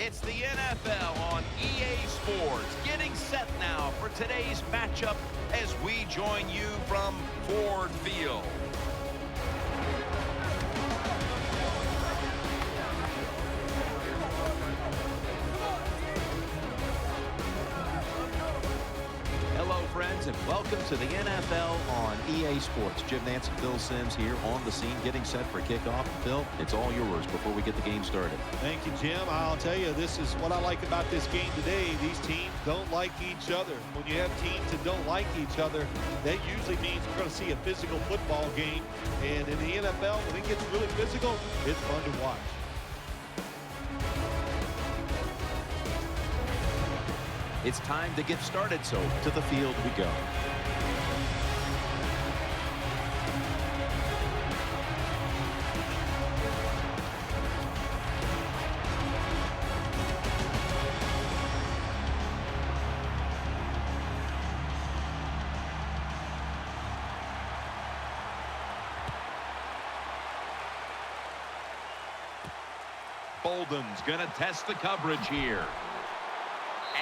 It's the NFL on EA Sports, getting set now for today's matchup as we join you from Ford Field. Hello, friends, and welcome to the NFL on EA Sports. Jim Nance and Phil Simms here on the scene, getting set for kickoff. Phil, it's all yours before we get the game started. Thank you, Jim. I'll tell you, this is what I like about this game today. These teams don't like each other. When you have teams that don't like each other, that usually means we're going to see a physical football game. And in the NFL, when it gets really physical, it's fun to watch. It's time to get started, so to the field we go. Bolden's going to test the coverage here.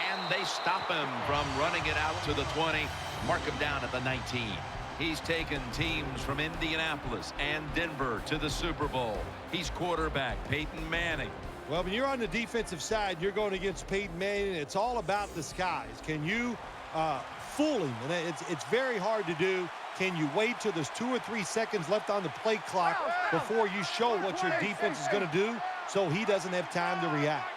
And they stop him from running it out to the 20. Mark him down at the 19. He's taken teams from Indianapolis and Denver to the Super Bowl. He's quarterback Peyton Manning. Well, when you're on the defensive side, you're going against Peyton Manning. It's all about the skies. Can you fool him? And it's very hard to do. Can you wait till there's 2 or 3 seconds left on the play clock before you show what your defense is going to do so he doesn't have time to react?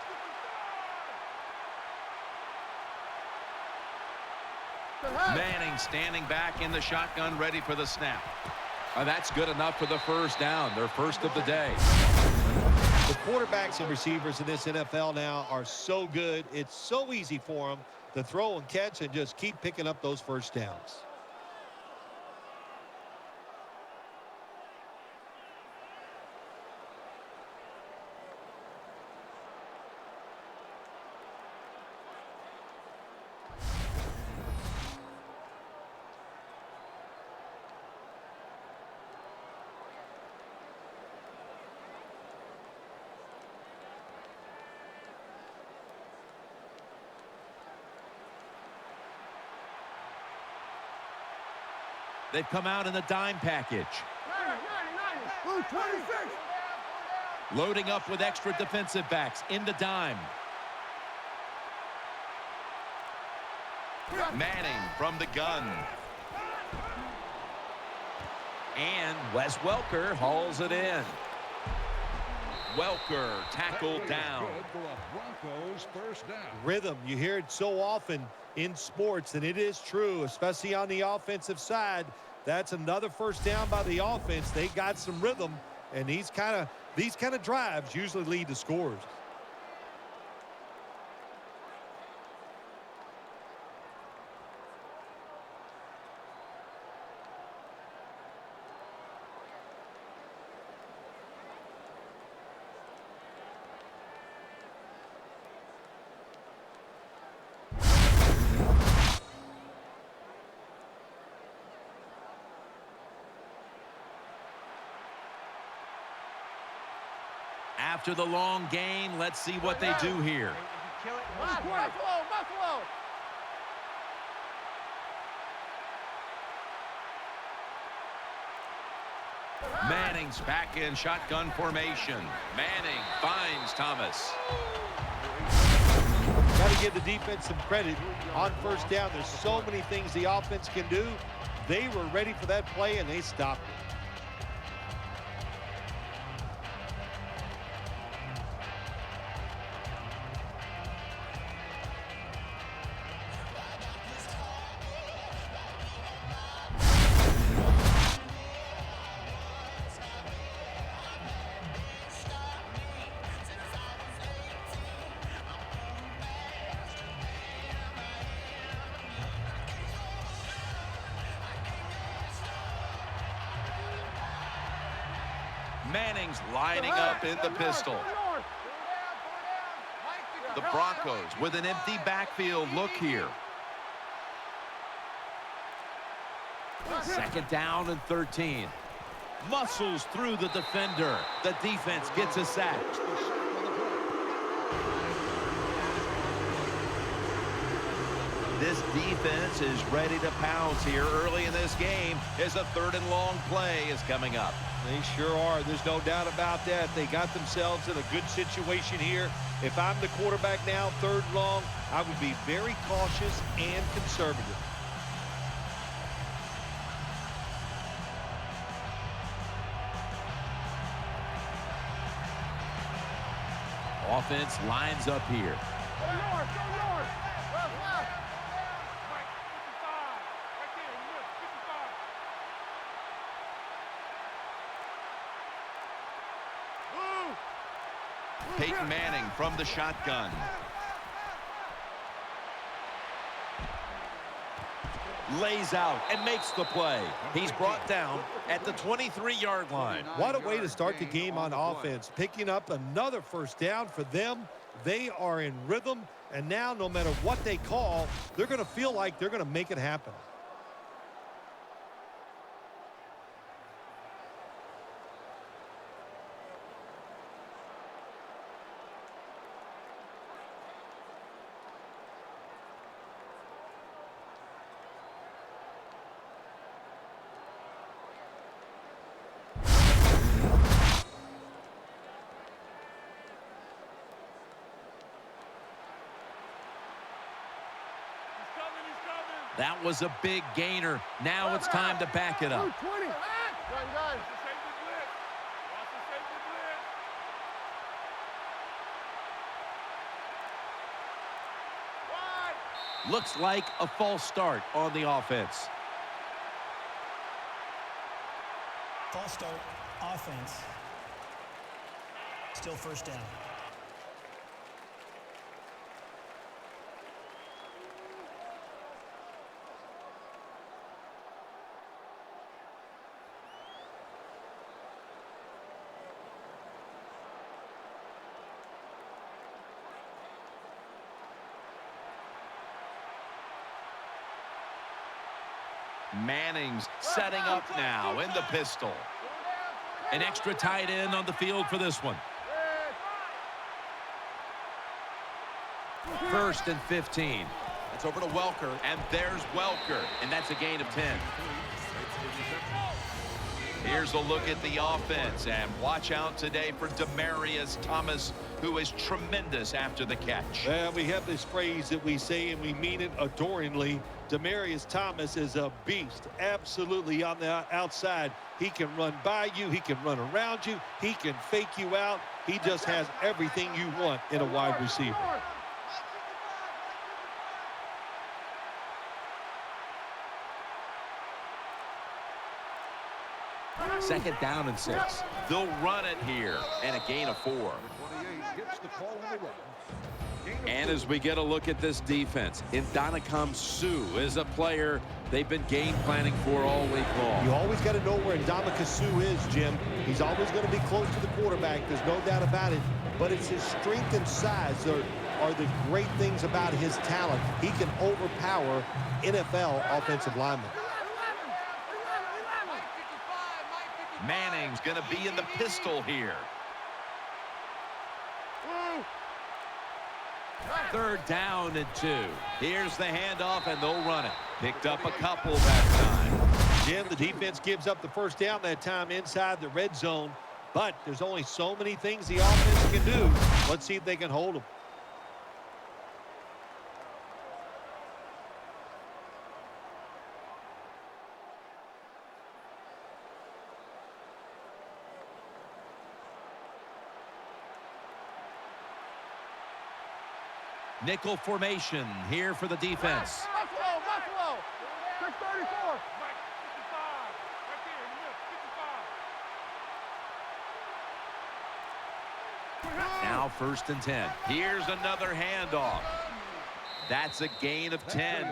Manning standing back in the shotgun, ready for the snap. That's good enough for the first down, their first of the day. The quarterbacks and receivers in this NFL now are so good. It's so easy for them to throw and catch and just keep picking up those first downs. They've come out in the dime package. Loading up with extra defensive backs in the dime. Manning from the gun. And Wes Welker hauls it in. Welker tackled down. Broncos first down. Rhythm, you hear it so often in sports, and it is true, especially on the offensive side. That's another first down by the offense. They got some rhythm, and these kind of drives usually lead to scores. After the long gain, let's see what they do here. Buffalo. Manning's back in shotgun formation. Manning finds Thomas. Got to give the defense some credit on first down. There's so many things the offense can do. They were ready for that play, and they stopped it. Manning's lining up in the pistol. The Broncos with an empty backfield look here. Second down and 13. Muscles through the defender. The defense gets a sack. This defense is ready to pounce here early in this game as a 3rd and long play is coming up. They sure are. There's no doubt about that. They got themselves in a good situation here. If I'm the quarterback now, 3rd and long, I would be very cautious and conservative. Offense lines up here. Peyton Manning from the shotgun. Lays out and makes the play. He's brought down at the 23-yard line. What a way to start the game on offense. Picking up another 1st down for them. They are in rhythm, and now no matter what they call, they're going to feel like they're going to make it happen. That was a big gainer. Now it's time to back it up. Looks like a false start on the offense. False start, offense. Still 1st down. Manning's setting up now in the pistol. An extra tight end on the field for this one. 1st and 15. It's over to Welker, and there's Welker, and that's a gain of 10. Here's a look at the offense, and watch out today for Demaryius Thomas, who is tremendous after the catch. Well, we have this phrase that we say, and we mean it adoringly. Demaryius Thomas is a beast, absolutely on the outside. He can run by you. He can run around you. He can fake you out. He just has everything you want in a wide receiver. Second down and 6. They'll run it here, and a gain of 4. And as we get a look at this defense, Ndamukong Suh is a player they've been game planning for all week long. You always got to know where Ndamukong Suh is, Jim. He's always going to be close to the quarterback. There's no doubt about it. But it's his strength and size are the great things about his talent. He can overpower NFL offensive linemen. Manning's going to be in the pistol here. 3rd down and 2. Here's the handoff, and they'll run it. Picked up a couple that time. Jim, the defense gives up the 1st down that time inside the red zone, but there's only so many things the offense can do. Let's see if they can hold them. Nickel formation here for the defense. Buffalo. 634. Now 1st and 10. Here's another handoff. That's a gain of 10.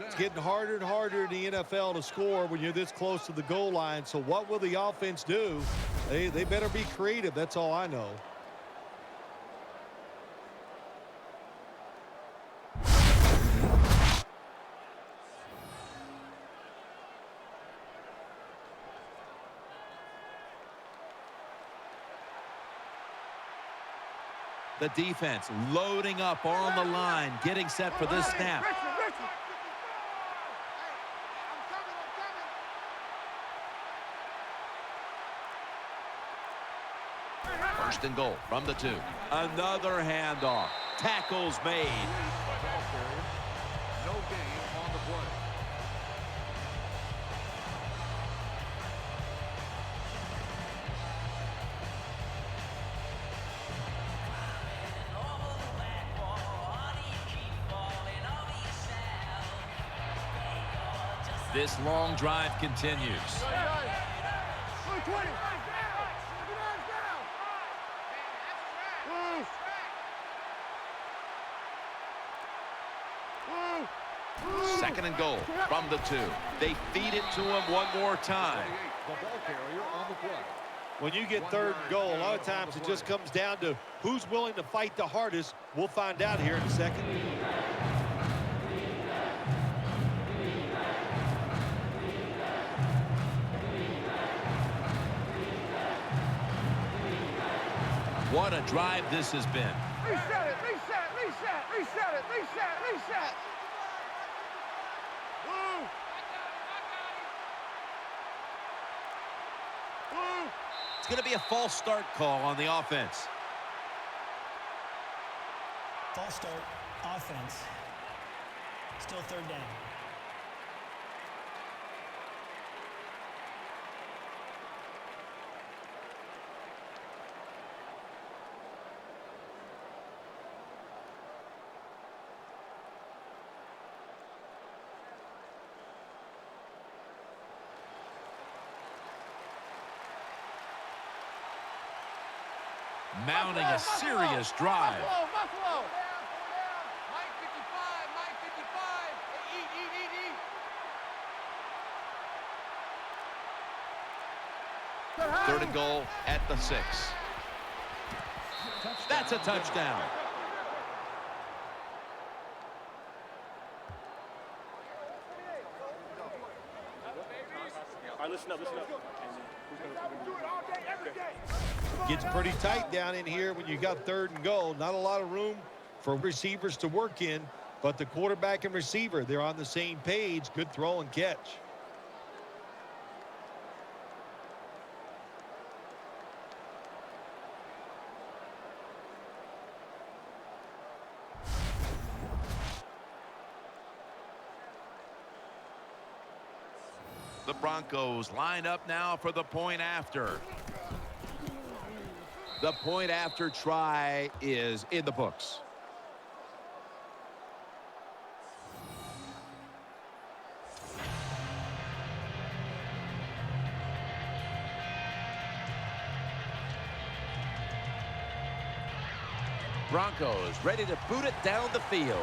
It's getting harder and harder in the NFL to score when you're this close to the goal line. So what will the offense do? They better be creative. That's all I know. The defense loading up on the line, getting set for this snap. First and goal from the 2. Another handoff. Tackles made. Ball carrier. No gain on the play. This long drive continues. 20. Second and goal from the 2. They feed it to him one more time. The ball carrier on the play. When you get third and goal, a lot of times it just comes down to who's willing to fight the hardest. We'll find out here in a second. What a drive this has been. Reset it, reset, reset, reset it, reset, reset. It's going to be a false start call on the offense. False start, offense. Still third down. Mounting a serious drive. Buffalo. Mike 55, Mike 55. Eat. Third and goal at the 6. That's a touchdown. All right, listen up, listen up. Gets pretty tight down in here when you got third and goal. Not a lot of room for receivers to work in, but the quarterback and receiver, they're on the same page. Good throw and catch. The Broncos line up now for the point after. The point after try is in the books. Broncos ready to boot it down the field.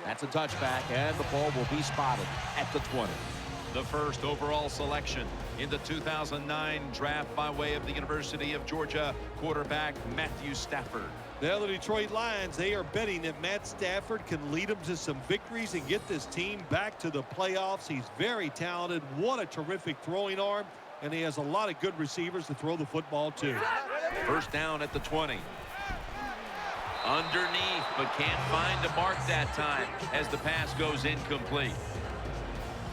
That's a touchback, and the ball will be spotted at the 20. The first overall selection in the 2009 draft by way of the University of Georgia, quarterback Matthew Stafford. Now the Detroit Lions, they are betting that Matt Stafford can lead them to some victories and get this team back to the playoffs. He's very talented. What a terrific throwing arm, and he has a lot of good receivers to throw the football to. First down at the 20. Underneath, but can't find a mark that time as the pass goes incomplete.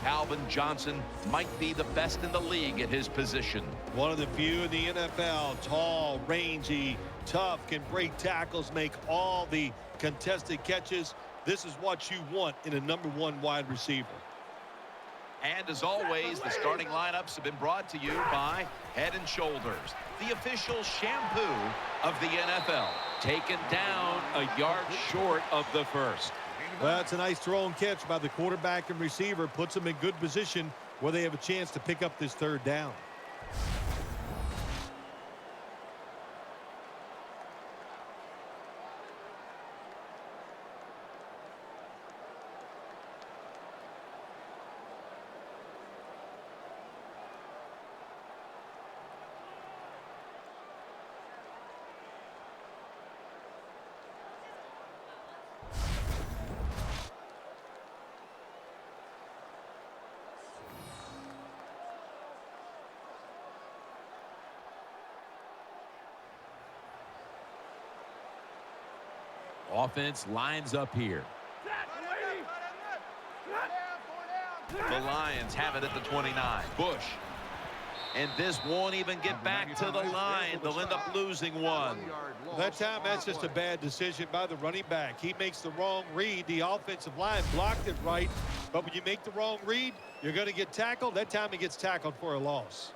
Calvin Johnson might be the best in the league at his position. One of the few in the NFL, tall, rangy, tough, can break tackles, make all the contested catches. This is what you want in a #1 wide receiver. And as always, the starting lineups have been brought to you by Head & Shoulders, the official shampoo of the NFL. Taken down a yard short of the first. Well, that's a nice throw and catch by the quarterback and receiver. Puts them in good position where they have a chance to pick up this third down. Offense lines up here. The Lions have it at the 29. Bush. And this won't even get back to the line. They'll end up losing one. That time, that's just a bad decision by the running back. He makes the wrong read. The offensive line blocked it right. But when you make the wrong read, you're going to get tackled. That time he gets tackled for a loss.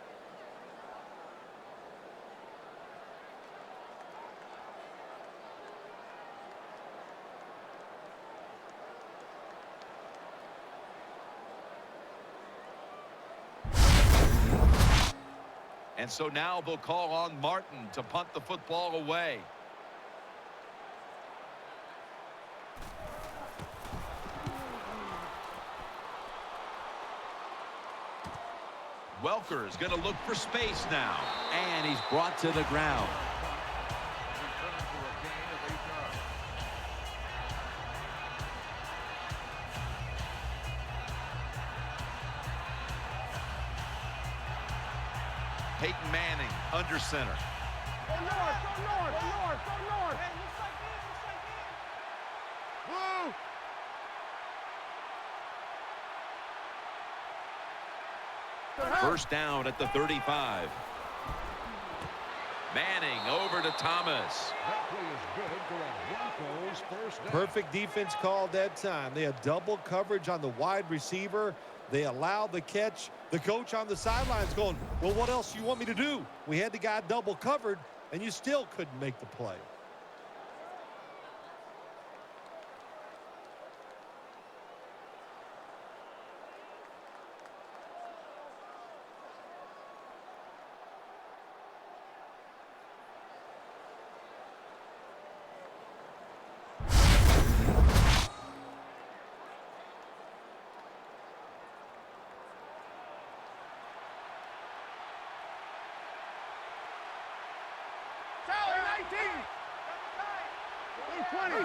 And so now they'll call on Martin to punt the football away. Welker's going to look for space now. And he's brought to the ground. Return for a gain of 8 yards. Peyton Manning under center. Go north, go north, go north, go north. Hey, looks like this, looks like this. Woo! First down at the 35. Manning over to Thomas. That play is good for a Broncos first down. Perfect defense called that time. They had double coverage on the wide receiver. They allowed the catch. The coach on the sidelines going, well, what else do you want me to do? We had the guy double covered, and you still couldn't make the play.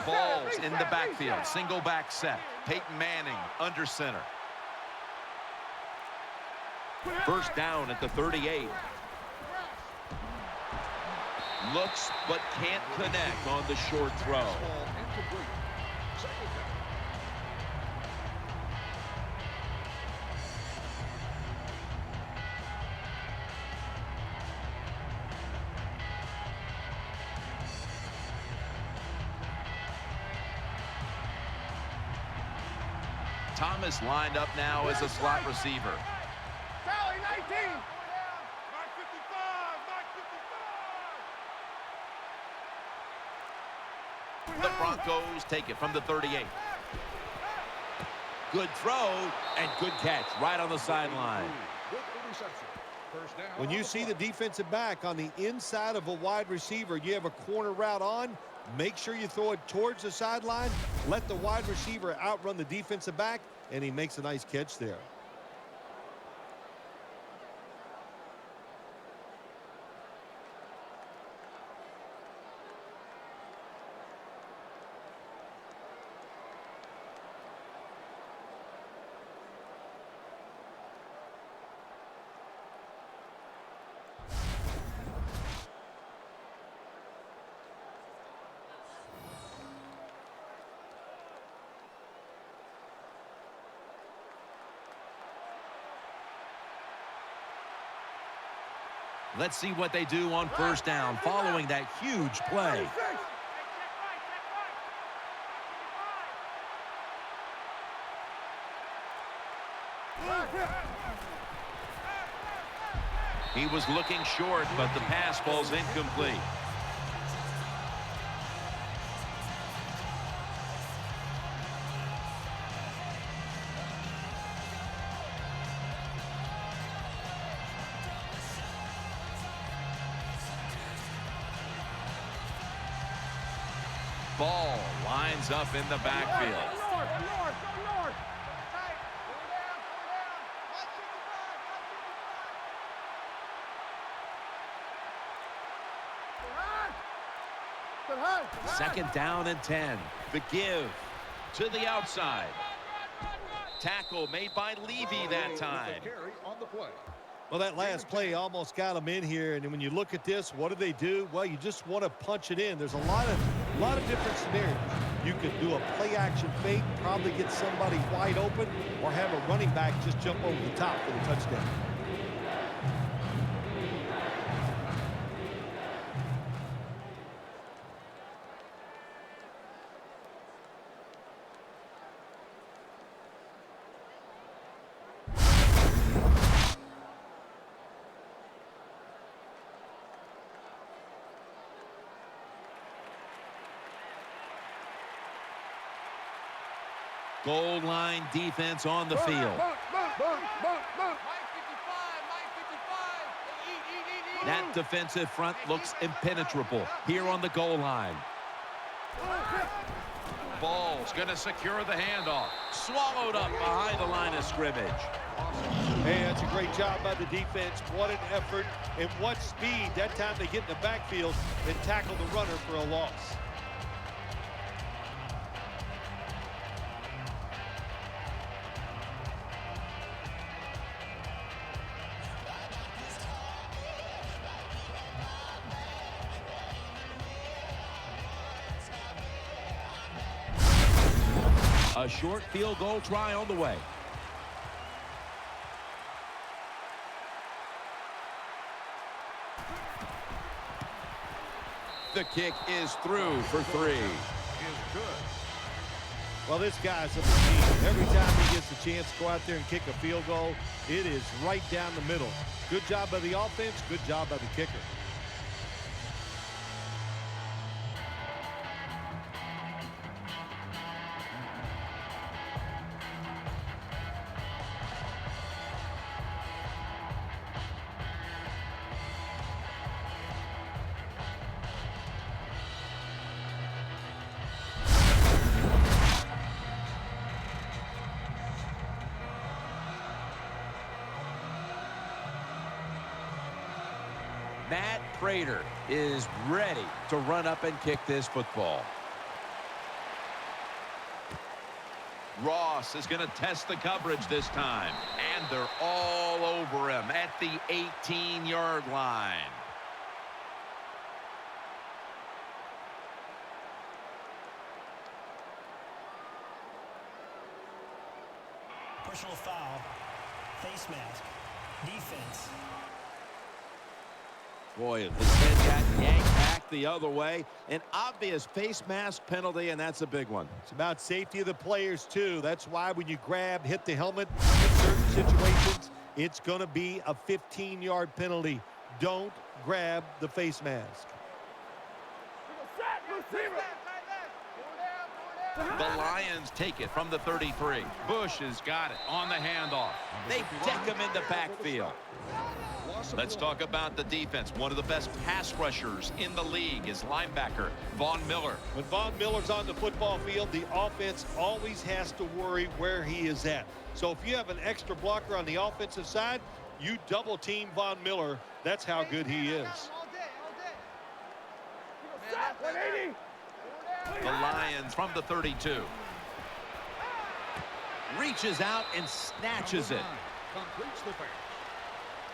Balls in the backfield. Single back set. Peyton Manning under center. First down at the 38. Looks but can't connect on the short throw. Incomplete. Second down. Thomas lined up now as a slot receiver. Tally 19. The Broncos take it from the 38. Good throw and good catch right on the sideline. Good interception. First down. When you see the defensive back on the inside of a wide receiver, you have a corner route on, make sure you throw it towards the sideline, let the wide receiver outrun the defensive back, and he makes a nice catch there. Let's see what they do on first down following that huge play. He was looking short, but the pass falls incomplete. Ball lines up in the backfield. Go north, go north, go north. Second down and 10. The give to the outside. Tackle made by Levy that time. Carry on the play. Well, that last play almost got them in here, and when you look at this, what do? Well, you just want to punch it in. There's a lot of different scenarios. You could do a play-action fake, probably get somebody wide open, or have a running back just jump over the top for the touchdown. Goal line defense on the field. Mike 55, Mike 55. That defensive front looks impenetrable here on the goal line. Ball's going to secure the handoff. Swallowed up behind the line of scrimmage. Hey, that's a great job by the defense. What an effort and what speed. That time they get in the backfield and tackle the runner for a loss. A short field goal try on the way. The kick is through for 3. Is good. Well, this guy's a machine. Every time he gets a chance to go out there and kick a field goal, it is right down the middle. Good job by the offense, good job by the kicker. Matt Prater is ready to run up and kick this football. Ross is going to test the coverage this time, and they're all over him at the 18-yard line. Personal foul. Face mask. Defense. Boy, his head got yanked back the other way. An obvious face mask penalty, and that's a big one. It's about safety of the players, too. That's why when you grab, hit the helmet in certain situations, it's going to be a 15-yard penalty. Don't grab the face mask. The Lions take it from the 33. Bush has got it on the handoff. They deck him in the backfield. Let's talk about the defense. One of the best pass rushers in the league is linebacker Von Miller. When Von Miller's on the football field, the offense always has to worry where he is at. So if you have an extra blocker on the offensive side, you double team Von Miller. That's how good he is. The Lions from the 32. Reaches out and snatches it. Completes the pass.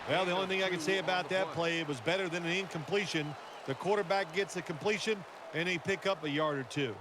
Well, the only thing I can say about that play, it was better than an incompletion. The quarterback gets the completion, and they pick up a yard or two.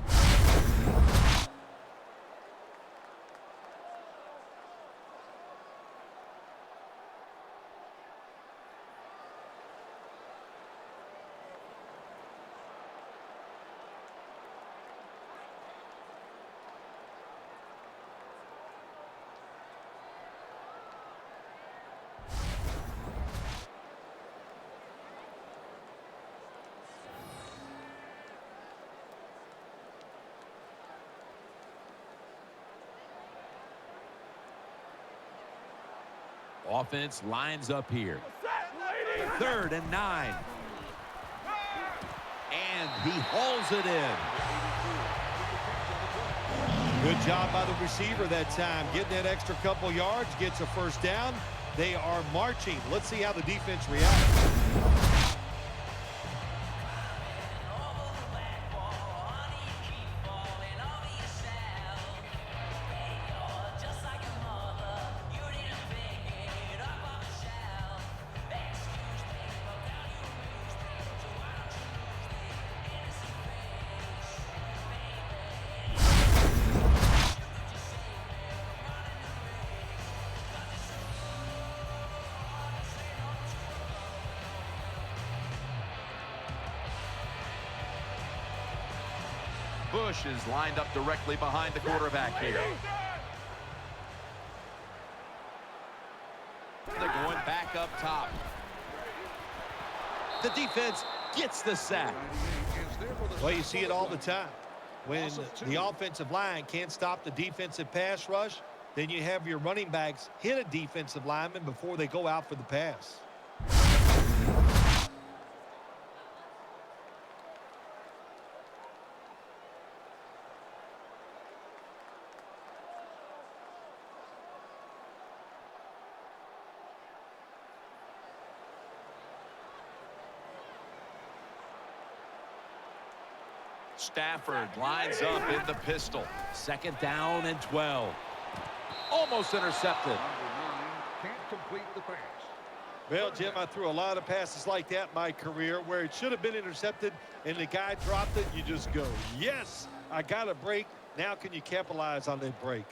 Offense lines up here. 3rd and 9. And he hauls it in. Good job by the receiver that time. Getting that extra couple yards, gets a first down. They are marching. Let's see how the defense reacts. Bush is lined up directly behind the quarterback here. They're going back up top. The defense gets the sack. Well, you see it all the time. When the offensive line can't stop the defensive pass rush, then you have your running backs hit a defensive lineman before they go out for the pass. Stafford lines up in the pistol. 2nd down and 12. Almost intercepted. Number 9 can't complete the pass. Well, Jim, I threw a lot of passes like that in my career where it should have been intercepted and the guy dropped it. You just go, yes, I got a break. Now can you capitalize on that break?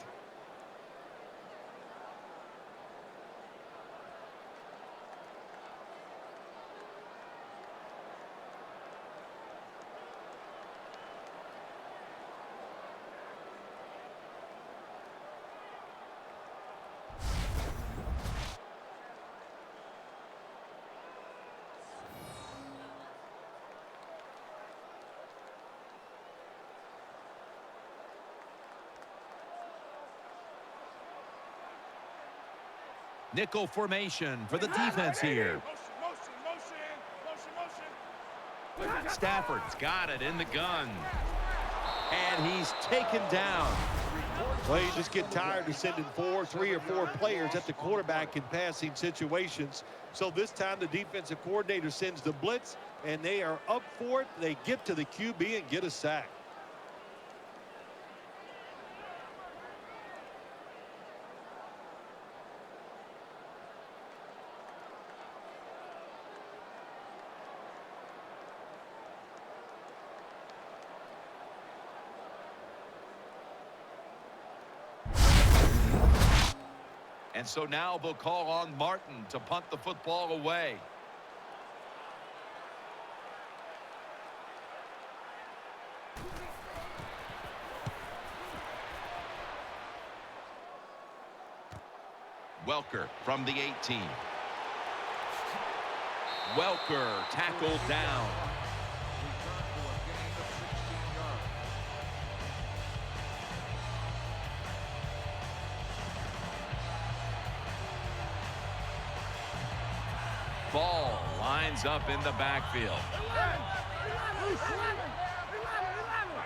Nickel formation for the defense here. Stafford's got it in the gun. And he's taken down. Well, you just get tired of sending 3 or 4 players at the quarterback in passing situations. So this time the defensive coordinator sends the blitz, and they are up for it. They get to the QB and get a sack. And so now they'll call on Martin to punt the football away. Welker from the 18. Welker tackled down. Ball lines up in the backfield.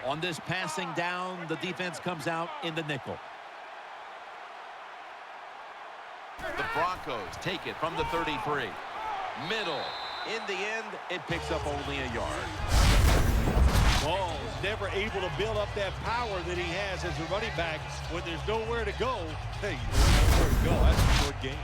On this passing down, the defense comes out in the nickel. The Broncos take it from the 33. Middle. In the end, it picks up only a yard. Ball is never able to build up that power that he has as a running back when there's nowhere to go. Hey, there's nowhere to go. That's a short game.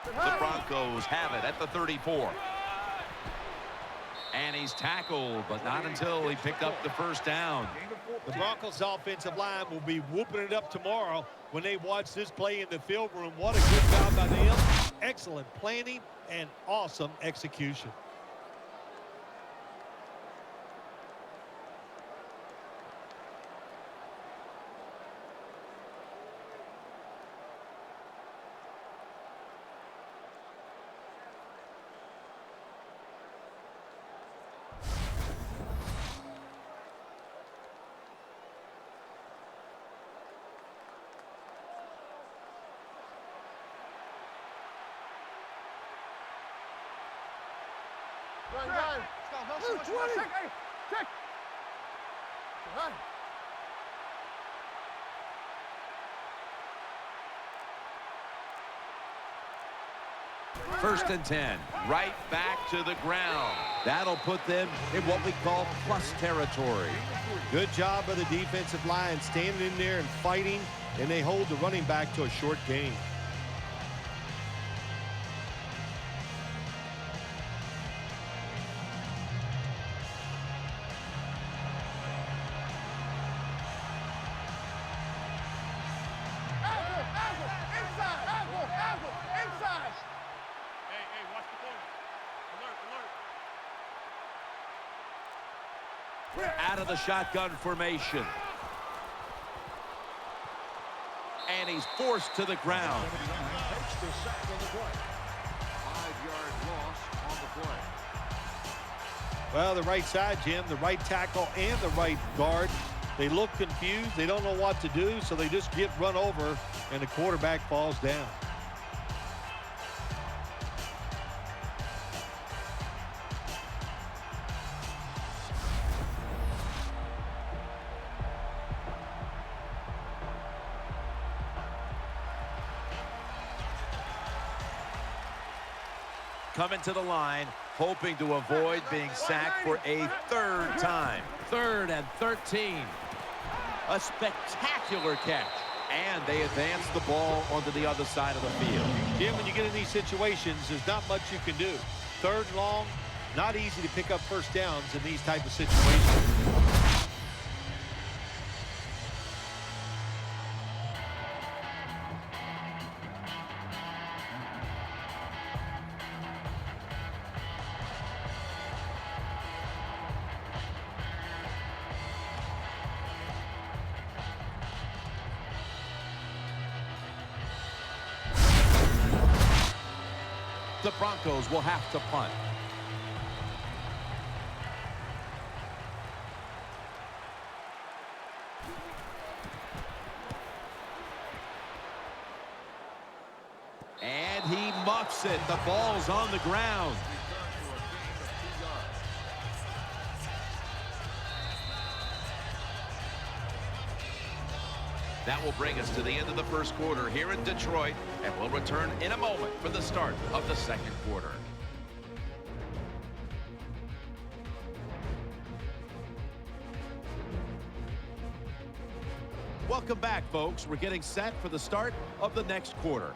The Broncos have it at the 34. And he's tackled, but not until he picked up the 1st down. The Broncos offensive line will be whooping it up tomorrow when they watch this play in the field room. What a good job by them. Excellent planning and awesome execution. Run. Move, 20. Check. Run. First and 10. Right back to the ground. That'll put them in what we call plus territory. Good job of the defensive line standing in there and fighting, and they hold the running back to a short gain. Out of the shotgun formation. And he's forced to the ground. Takes the sack on the play. 5-yard loss on the play. Well, the right side, Jim, the right tackle and the right guard, they look confused. They don't know what to do, so they just get run over, and the quarterback falls down. Coming to the line, hoping to avoid being sacked for a third time. 3rd and 13. A spectacular catch. And they advance the ball onto the other side of the field. Jim, when you get in these situations, there's not much you can do. 3rd and long, not easy to pick up first downs in these type of situations. The Broncos will have to punt. And he muffs it. The ball's on the ground. That will bring us to the end of the first quarter here in Detroit, and we'll return in a moment for the start of the second quarter. Welcome back, folks. We're getting set for the start of the next quarter.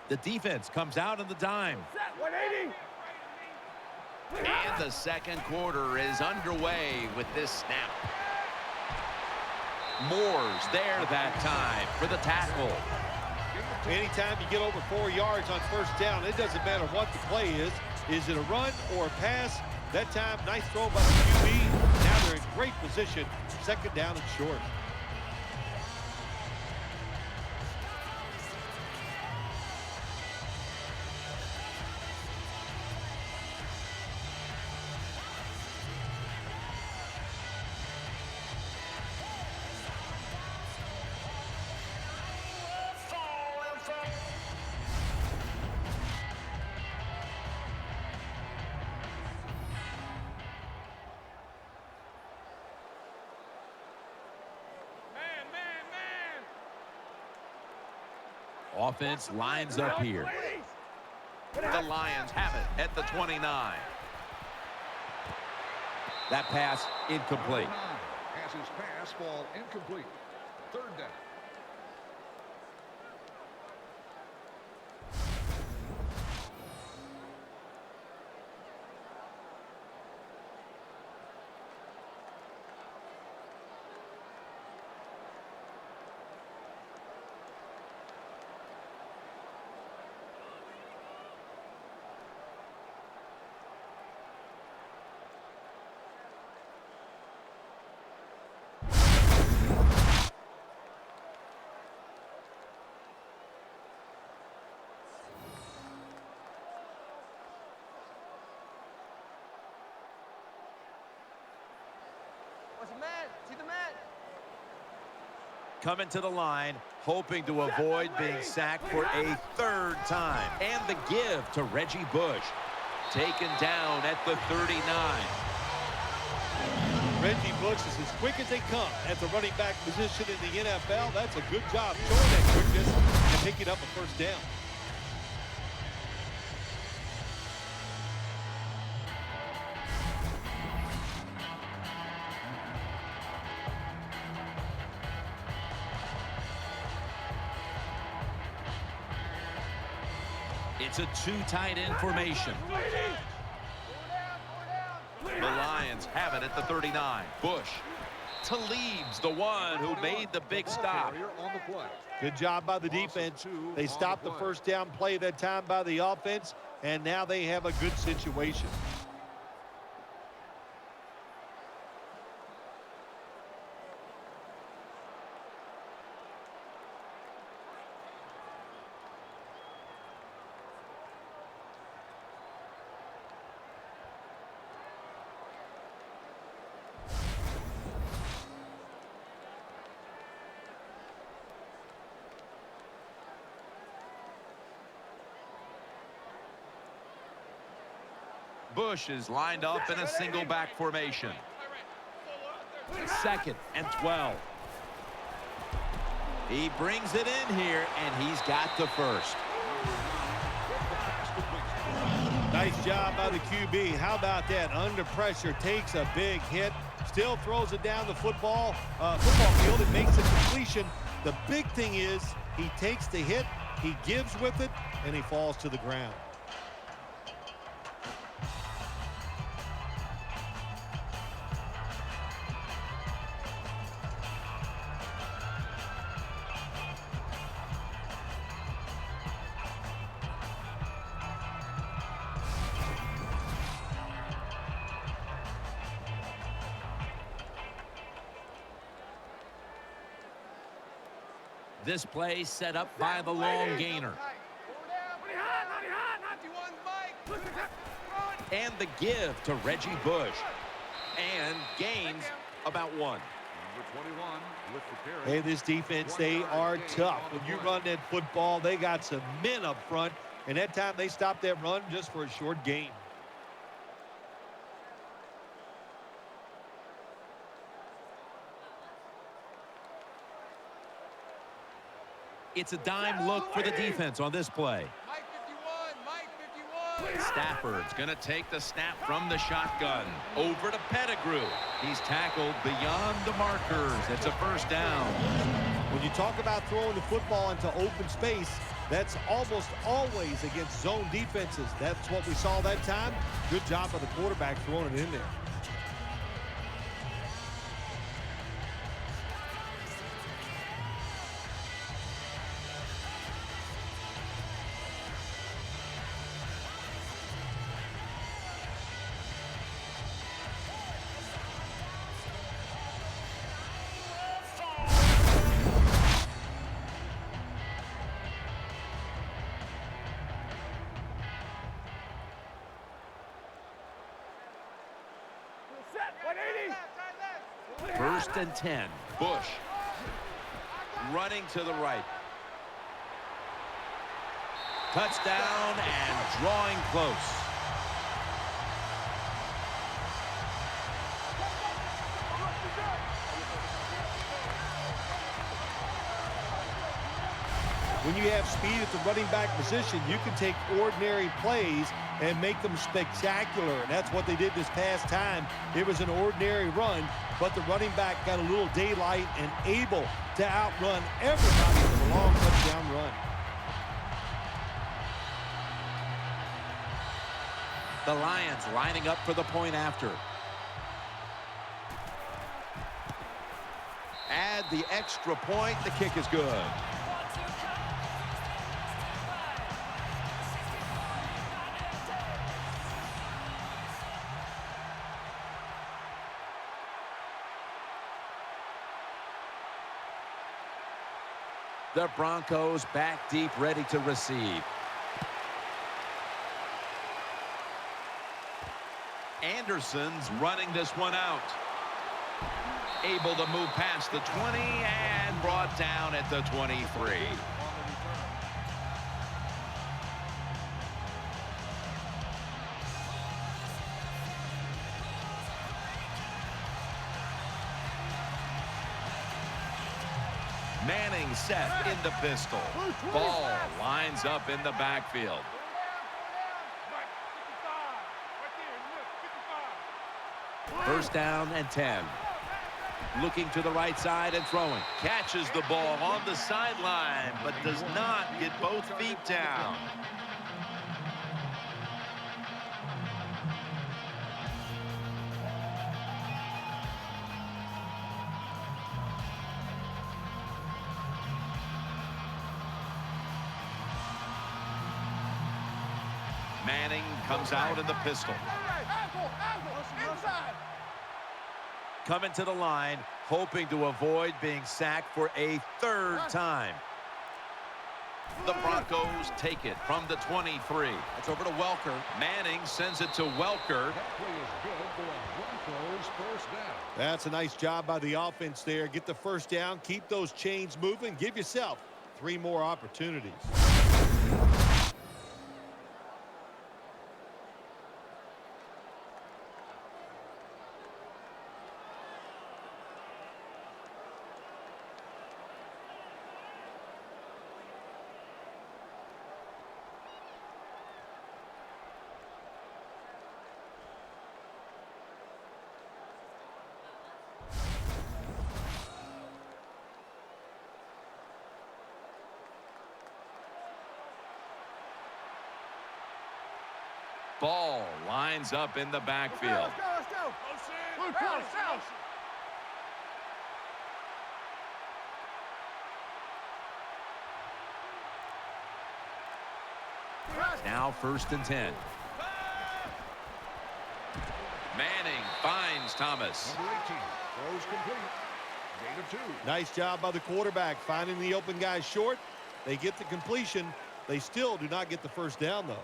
The defense comes out in the dime. 180. And the second quarter is underway with this snap. Moore's there that time for the tackle. Anytime you get over 4 yards on first down, it doesn't matter what the play is. Is it a run or a pass? That time, nice throw by the QB. Now they're in great position. 2nd down and short. Offense lines up here. The Lions have it at the 29. That pass incomplete. Has his pass ball incomplete. 3rd down. What's the man? See the man? Coming to the line, hoping to avoid being sacked for a 3rd time. And the give to Reggie Bush. Taken down at the 39. Reggie Bush is as quick as they come at the running back position in the NFL. That's a good job showing that quickness and picking up a first down. It's a two tight end formation. The Lions have it at the 39. Bush. Talib's the one who made the big stop. Good job by the defense. They stopped the first down play that time by the offense, and now they have a good situation. Bush is lined up in a single back formation. 2nd and 12. He brings it in here, and he's got the first. Nice job by the QB. How about that? Under pressure, takes a big hit, still throws it down the football field. It makes a completion. The big thing is he takes the hit, he gives with it, and he falls to the ground. This play set up by the long gainer. And the give to Reggie Bush. And gains about 1. Hey, this defense, they are tough. When you run that football, they got some men up front. And that time they stopped that run just for a short gain. It's a dime look for the defense on this play. Stafford's going to take the snap from the shotgun. Over to Pettigrew. He's tackled beyond the markers. It's a first down. When you talk about throwing the football into open space, that's almost always against zone defenses. That's what we saw that time. Good job by the quarterback throwing it in there. First and 10. Bush running to the right. Touchdown and drawing close. When you have speed at the running back position, you can take ordinary plays and make them spectacular. And that's what they did this past time. It was an ordinary run, but the running back got a little daylight and able to outrun everybody with a long touchdown run. The Lions lining up for the point after. Add the extra point. The kick is good. The Broncos back deep, ready to receive. Anderson's running this one out. Able to move past the 20 and brought down at the 23. Manning set in the pistol. Ball lines up in the backfield. First down and 10. Looking to the right side and throwing. Catches the ball on the sideline, but does not get both feet down. Manning comes out in the pistol. Coming to the line, hoping to avoid being sacked for a third time. The Broncos take it from the 23. It's over to Welker. Manning sends it to Welker. That play is good for a Broncos first down. That's a nice job by the offense there. Get the first down, keep those chains moving, give yourself 3 more opportunities. Ball lines up in the backfield. Let's go. Now first and 10. Manning finds Thomas. Number 18 throws complete. Gain of 2. Nice job by the quarterback finding the open guy short. They get the completion. They still do not get the first down, though.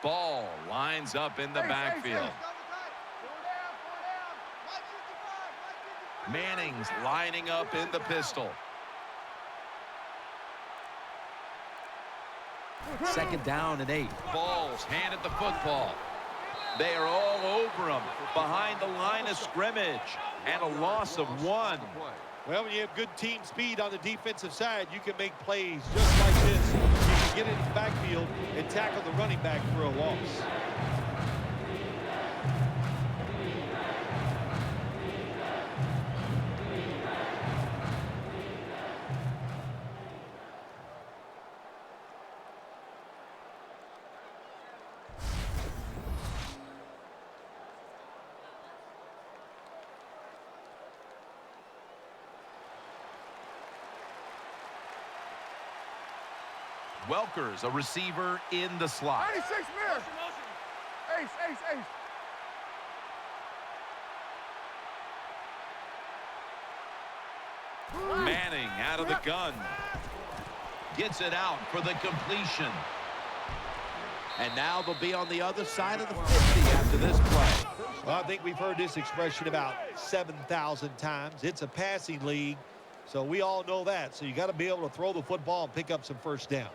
Ball lines up in the backfield. Manning's lining up in the pistol. Second down and 8. Ball's handed the football. They are all over him behind the line of scrimmage, and a loss of 1. Well, when you have good team speed on the defensive side, you can make plays just like this. You can get into the backfield and tackle the running back for a loss. Welker's a receiver in the slot. 96 minutes. Ace. Manning out of the gun. Gets it out for the completion. And now they'll be on the other side of the 50 after this play. Well, I think we've heard this expression about 7,000 times. It's a passing league, so we all know that. So you got to be able to throw the football and pick up some first downs.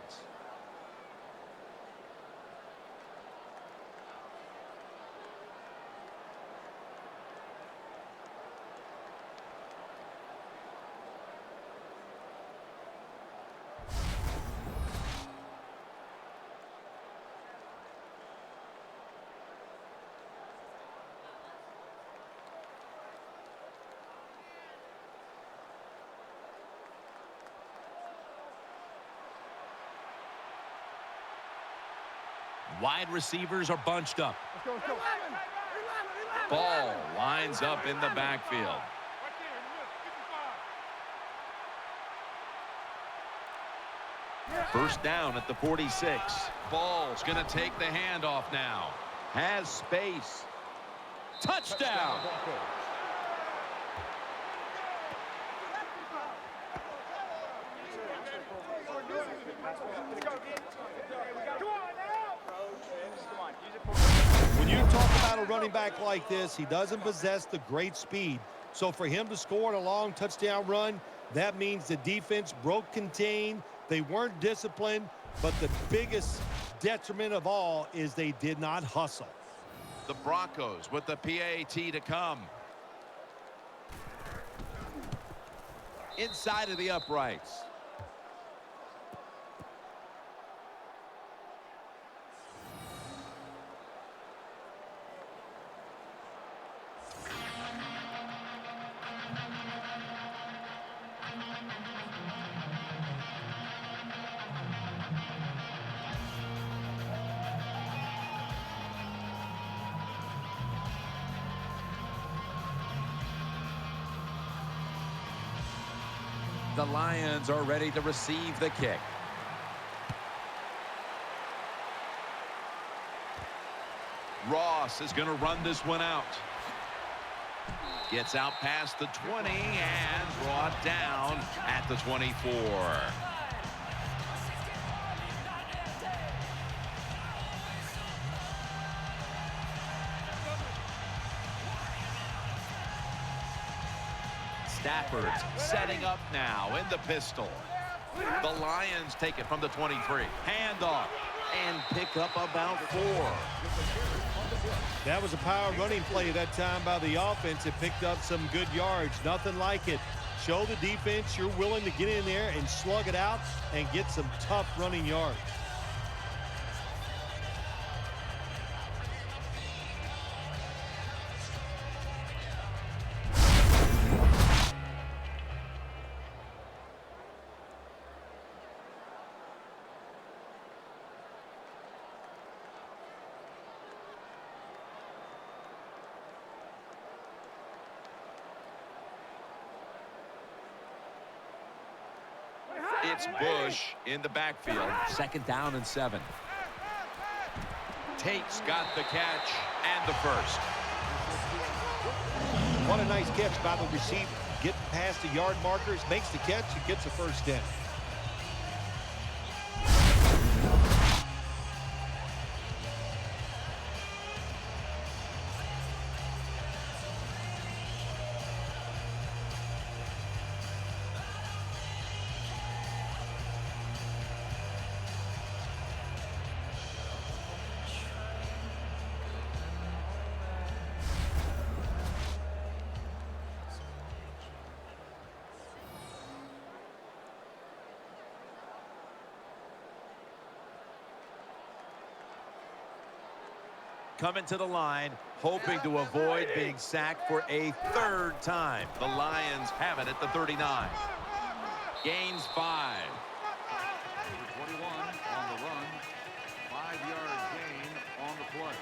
Wide receivers are bunched up. Let's go. Ball lines up in the backfield. First down at the 46. Ball's going to take the handoff now. Has space. Touchdown. When you talk about a running back like this, he doesn't possess the great speed. So for him to score on a long touchdown run, that means the defense broke contain. They weren't disciplined, but the biggest detriment of all is they did not hustle. The Broncos with the PAT to come. Inside of the uprights. The Lions are ready to receive the kick. Ross is going to run this one out. Gets out past the 20 and brought down at the 24. Stafford's setting up now in the pistol. The Lions take it from the 23. Handoff and pick up about 4. That was a power running play that time by the offense. It picked up some good yards. Nothing like it. Show the defense you're willing to get in there and slug it out and get some tough running yards. It's Bush in the backfield. 2nd down and 7. Tate's got the catch and the first. What a nice catch by the receiver. Getting past the yard markers, makes the catch, and gets a first down. Coming to the line, hoping to avoid being sacked for a 3rd time. The Lions have it at the 39. Gains 5. 21 on the run. 5-yard gain on the play.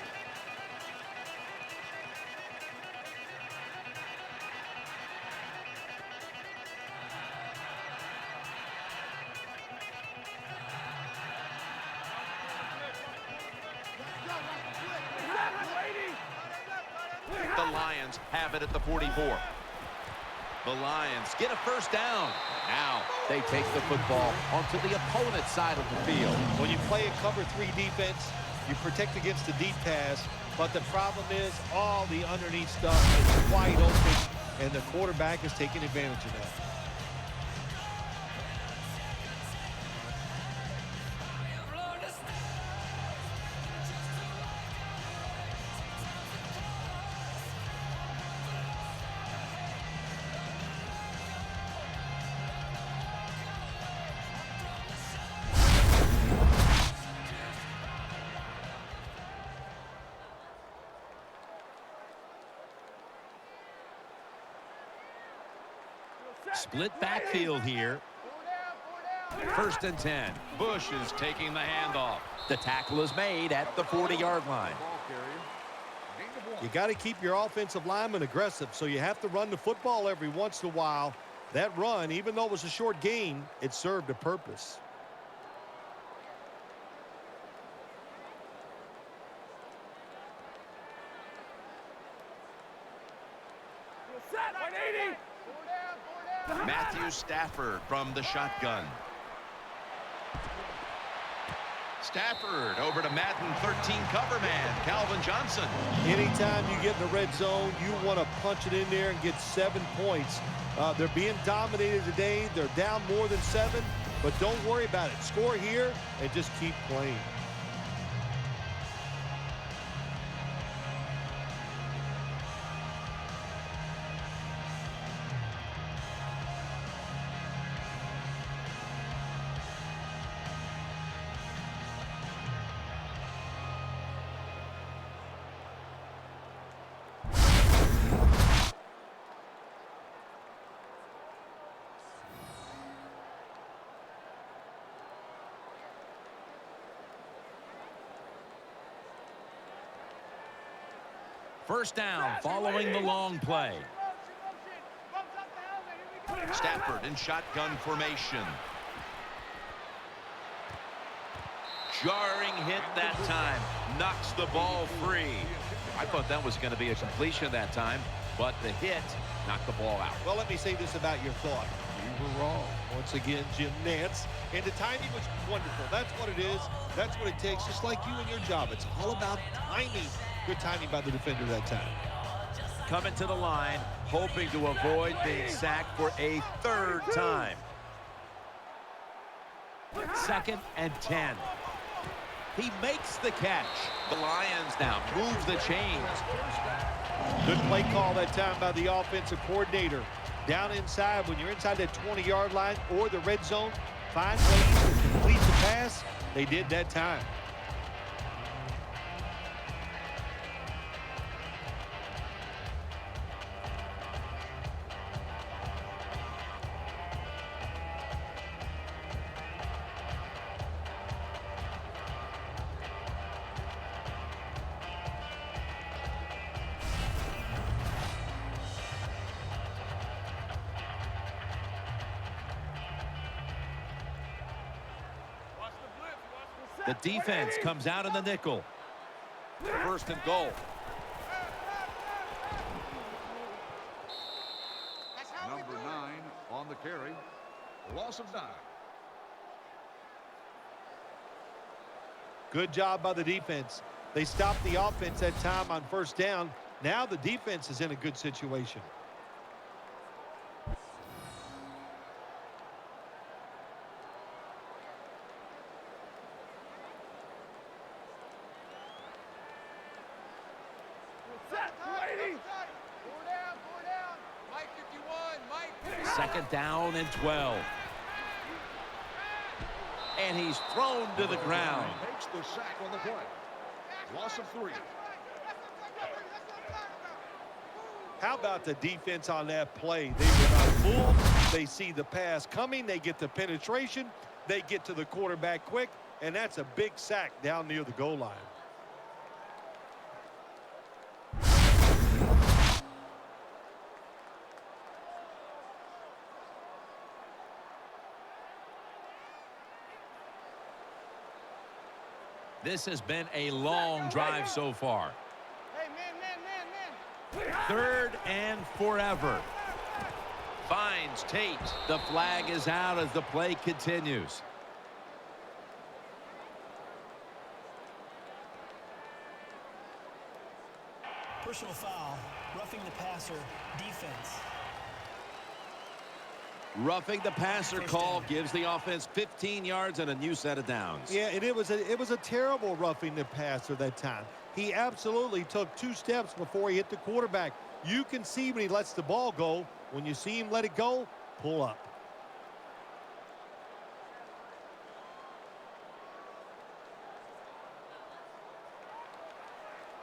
The Lions have it at the 44. The Lions get a first down. Now they take the football onto the opponent's side of the field. When you play a cover 3 defense, you protect against the deep pass, but the problem is all the underneath stuff is wide open, and the quarterback is taking advantage of that. Split backfield here. 1st and 10. Bush is taking the handoff. The tackle is made at the 40-yard line. You got to keep your offensive lineman aggressive, so you have to run the football every once in a while. That run, even though it was a short gain, it served a purpose. Matthew Stafford from the shotgun. Stafford over to Madden 13 cover man, Calvin Johnson. Anytime you get in the red zone, you want to punch it in there and get 7 points. They're being dominated today. They're down more than 7, but don't worry about it. Score here and just keep playing. First down following the long play. Stafford in shotgun formation. Jarring hit that time. Knocks the ball free. I thought that was going to be a completion that time, but the hit knocked the ball out. Well, let me say this about your thought. You were wrong. Once again, Jim Nantz. And the timing was wonderful. That's what it is. That's what it takes, just like you and your job. It's all about timing. Good timing by the defender that time. Coming to the line, hoping to avoid being sacked for a 3rd time. 2nd and 10. He makes the catch. The Lions now move the chains. Good play call that time by the offensive coordinator. Down inside, when you're inside that 20-yard line or the red zone, find ways to complete the pass. They did that time. The defense comes out in the nickel. 1st and goal. Number 9 on the carry. Loss of 9. Good job by the defense. They stopped the offense that time on 1st down. Now the defense is in a good situation. Mike 51, Mike. 2nd down and 12. And he's thrown to the ground. Makes the sack on the play. Loss of 3. How about the defense on that play? They were not fooled. They see the pass coming. They get the penetration. They get to the quarterback quick. And that's a big sack down near the goal line. This has been a long drive so far. Hey, man. 3rd and forever. Finds Tate. The flag is out as the play continues. Personal foul, roughing the passer, defense. Roughing the passer call gives the offense 15 yards and a new set of downs. Yeah, and it was a terrible roughing the passer that time. He absolutely took 2 steps before he hit the quarterback. You can see when he lets the ball go. When you see him let it go, pull up.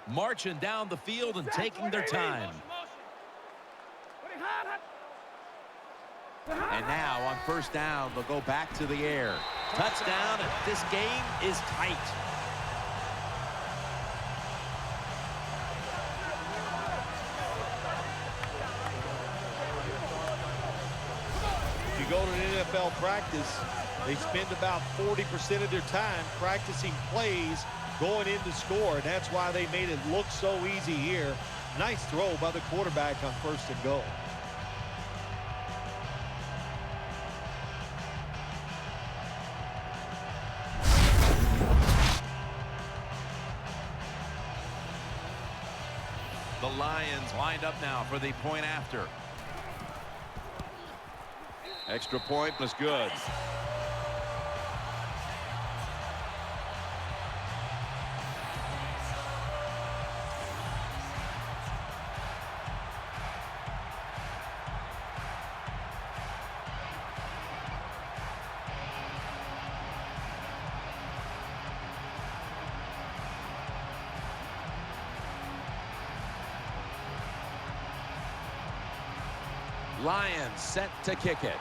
Marching down the field and taking their time. And now on 1st down, they'll go back to the air. Touchdown, and this game is tight. If you go to an NFL practice, they spend about 40% of their time practicing plays going in to score, and that's why they made it look so easy here. Nice throw by the quarterback on 1st and goal. Lions lined up now for the point after. Extra point was good. Lions set to kick it.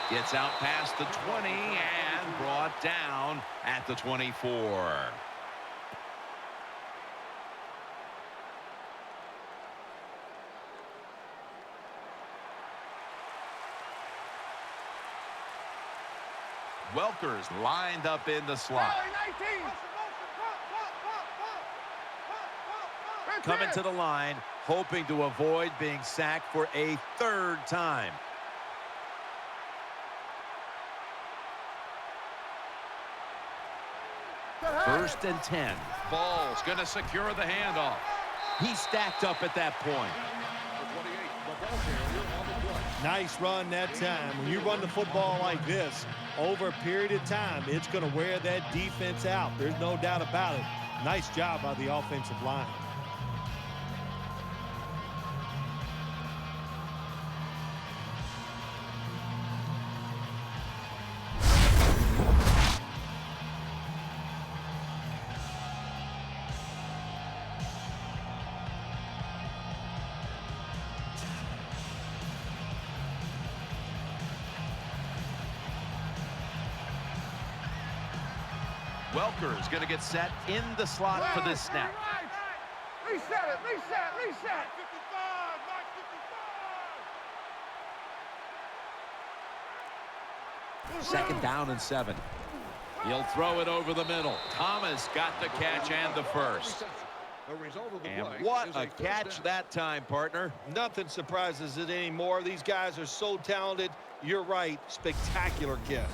Gets out past the 20 and brought down at the 24. Welker's lined up in the slot. Coming to the line, hoping to avoid being sacked for a third time. First and 10. Ball's going to secure the handoff. He stacked up at that point. Nice run that time. When you run the football like this, over a period of time, it's going to wear that defense out. There's no doubt about it. Nice job by the offensive line. Welker's going to get set in the slot for this snap. Reset it, reset. Second down and 7. He'll throw it over the middle. Thomas got the catch and the first. And what a catch that time, partner. Nothing surprises it anymore. These guys are so talented. You're right. Spectacular catch.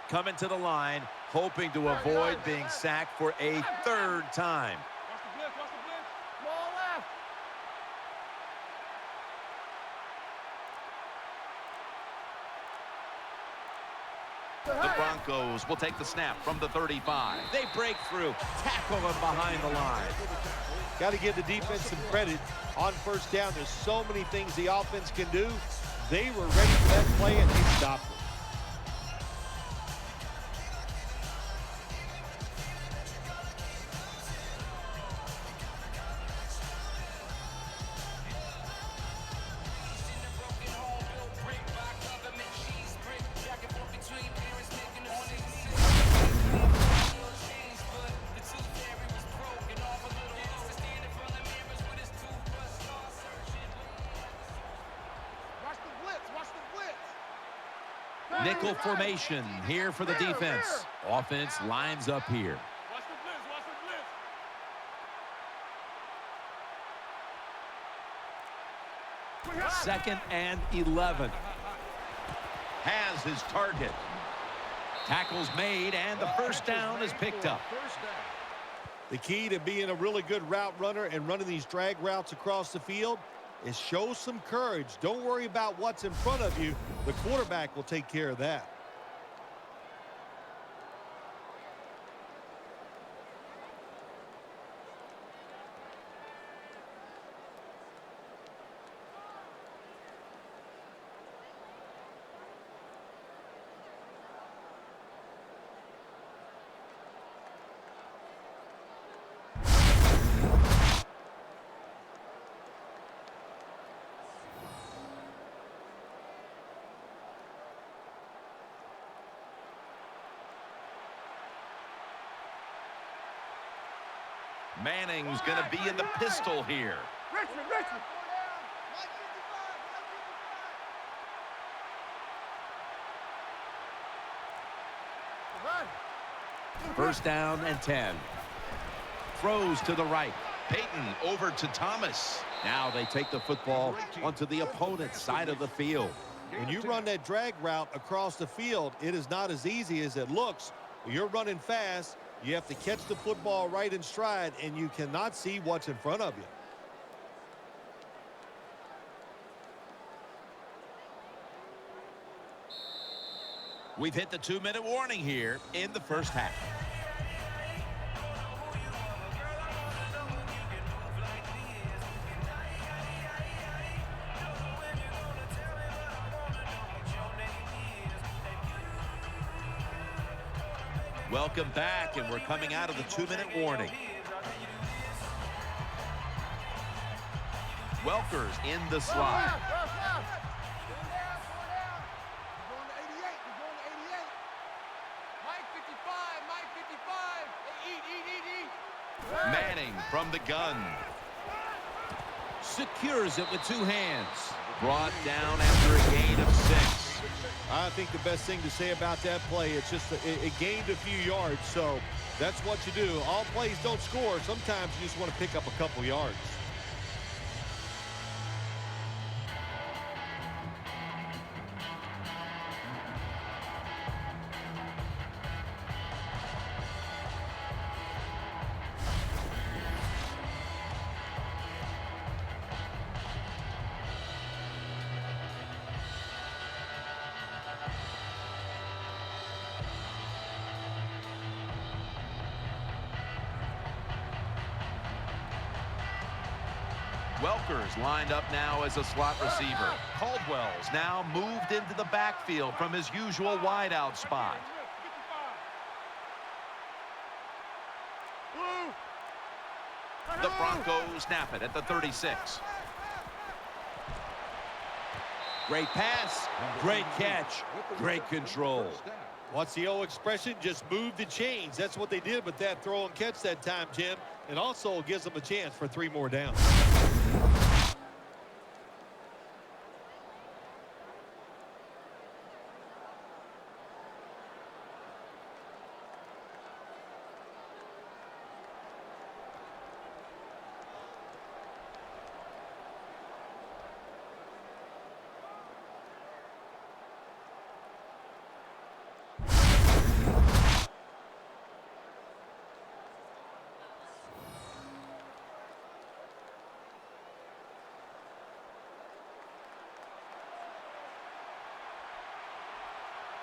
Coming to the line, hoping to avoid being sacked for a third time. Ball left. The Broncos will take the snap from the 35. They break through, tackle him behind the line. Got to give the defense some credit on first down. There's so many things the offense can do. They were ready for that play, and they stopped it. Nickel formation here for the defense. Offense lines up here. Second and 11. Has his target. Tackles made, and the first down is picked up. The key to being a really good route runner and running these drag routes across the field is show some courage. Don't worry about what's in front of you. The quarterback will take care of that. Manning's going to be in the pistol here. Richard, Richard. First down and 10. Throws to the right. Peyton over to Thomas. Now they take the football onto the opponent's side of the field. When you run that drag route across the field, it is not as easy as it looks. You're running fast. You have to catch the football right in stride, and you cannot see what's in front of you. We've hit the 2-minute warning here in the first half. Welcome back, and we're coming out of the 2-minute warning. Welker's in the slot. Manning from the gun. Secures it with two hands. Brought down after a gain of 6. I think the best thing to say about that play, it's just it gained a few yards, so that's what you do. All plays don't score. Sometimes you just want to pick up a couple yards. Welker's lined up now as a slot receiver. Caldwell's now moved into the backfield from his usual wideout spot. The Broncos snap it at the 36. Great pass, great catch, great control. What's the old expression? Just move the chains. That's what they did with that throw and catch that time, Jim. And also gives them a chance for 3 more downs.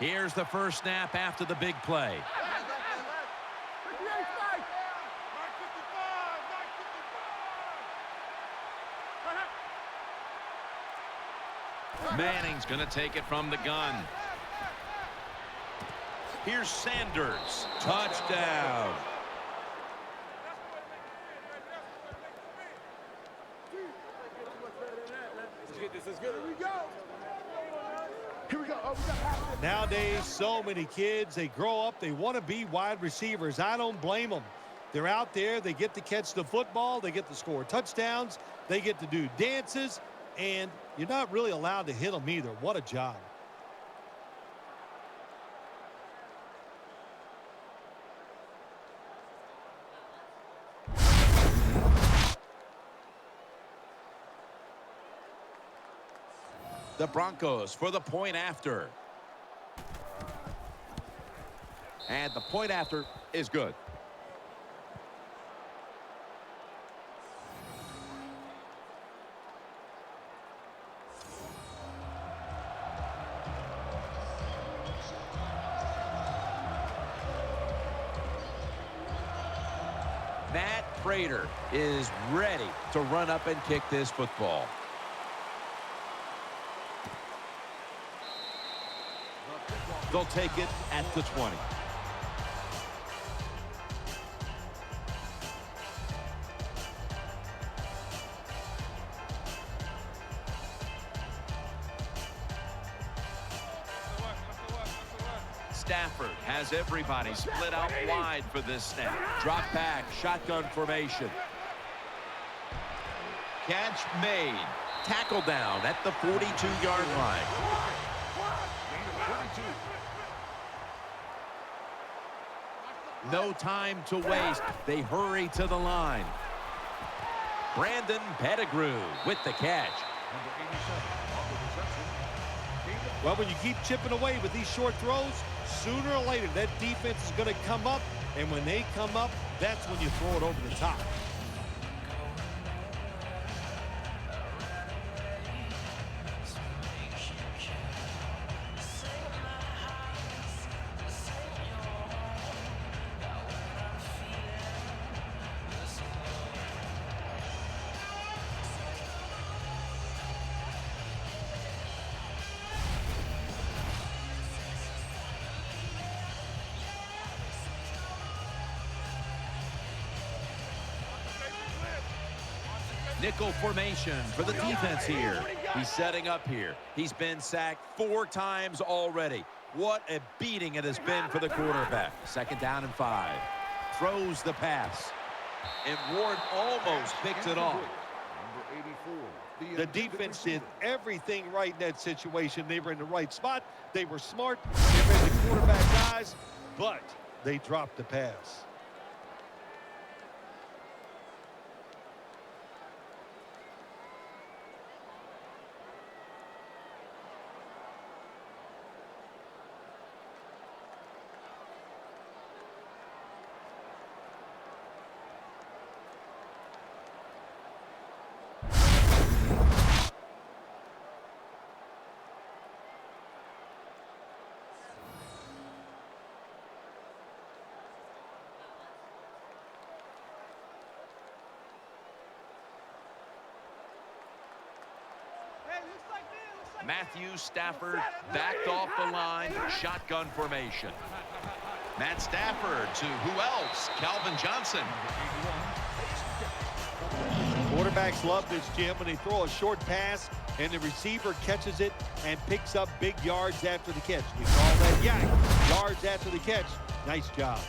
Here's the first snap after the big play. Manning's going to take it from the gun. Here's Sanders. Touchdown. Nowadays, so many kids, they grow up, they want to be wide receivers. I don't blame them. They're out there, they get to catch the football, they get to score touchdowns, they get to do dances, and you're not really allowed to hit them either. What a job. The Broncos for the point after. And the point after is good. Matt Prater is ready to run up and kick this football. They'll take it at the 20. Stafford has everybody split out wide for this snap. Drop back, shotgun formation. Catch made. Tackle down at the 42-yard line. No time to waste. They hurry to the line. Brandon Pettigrew with the catch. Well, when you keep chipping away with these short throws, sooner or later that defense is going to come up, and when they come up, that's when you throw it over the top. Nickel formation for the defense here. He's setting up here. He's been sacked 4 times already. What a beating it has been for the quarterback. 2nd down and 5. Throws the pass. And Ward almost picked it off. The defense did everything right in that situation. They were in the right spot. They were smart. They read the quarterback's eyes, but they dropped the pass. Matthew Stafford backed off the line, shotgun formation. Matt Stafford to who else? Calvin Johnson. Quarterbacks love this, Jim, when they throw a short pass and the receiver catches it and picks up big yards after the catch. We call that yank. Yards after the catch. Nice job.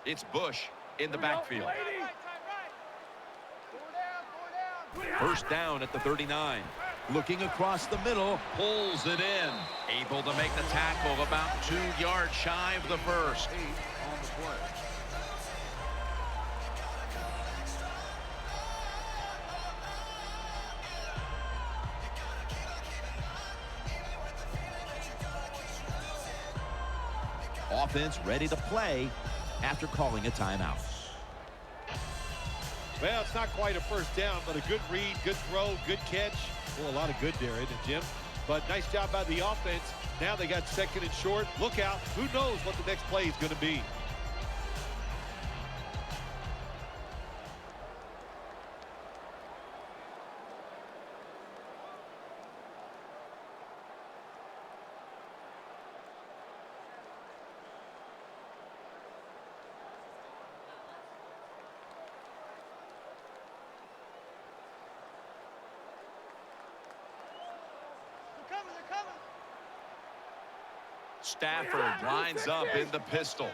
It's Bush in the backfield. First down at the 39. Looking across the middle, pulls it in. Able to make the tackle about 2 yards shy of the first. 8 on the play. Offense ready to play after calling a timeout. Well, it's not quite a first down, but a good read, good throw, good catch. Well, a lot of good there, isn't it, Jim? But nice job by the offense. Now they got 2nd and short. Look out. Who knows what the next play is going to be. Stafford lines up in the pistol.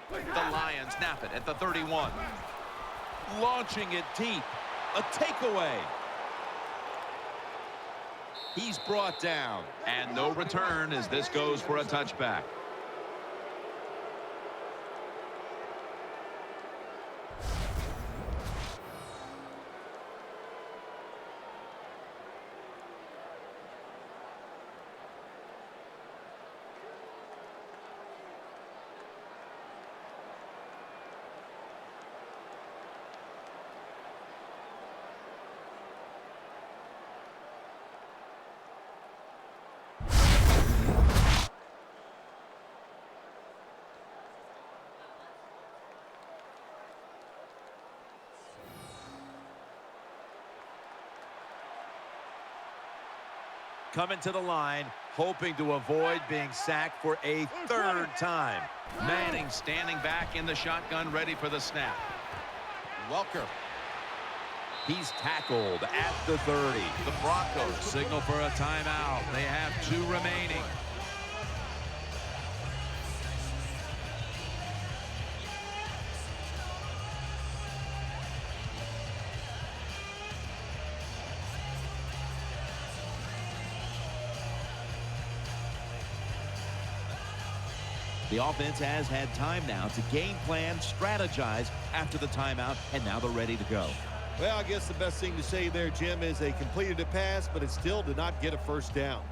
The Lions snap it at the 31. Launching it deep. A takeaway. He's brought down. And no return as this goes for a touchback. coming to the line, hoping to avoid being sacked for a third time. Manning standing back in the shotgun, ready for the snap. Welker. He's tackled at the 30. The Broncos signal for a timeout. They have 2 remaining. The offense has had time now to game plan, strategize after the timeout, and now they're ready to go. Well, I guess the best thing to say there, Jim, is they completed a pass, but it still did not get a first down.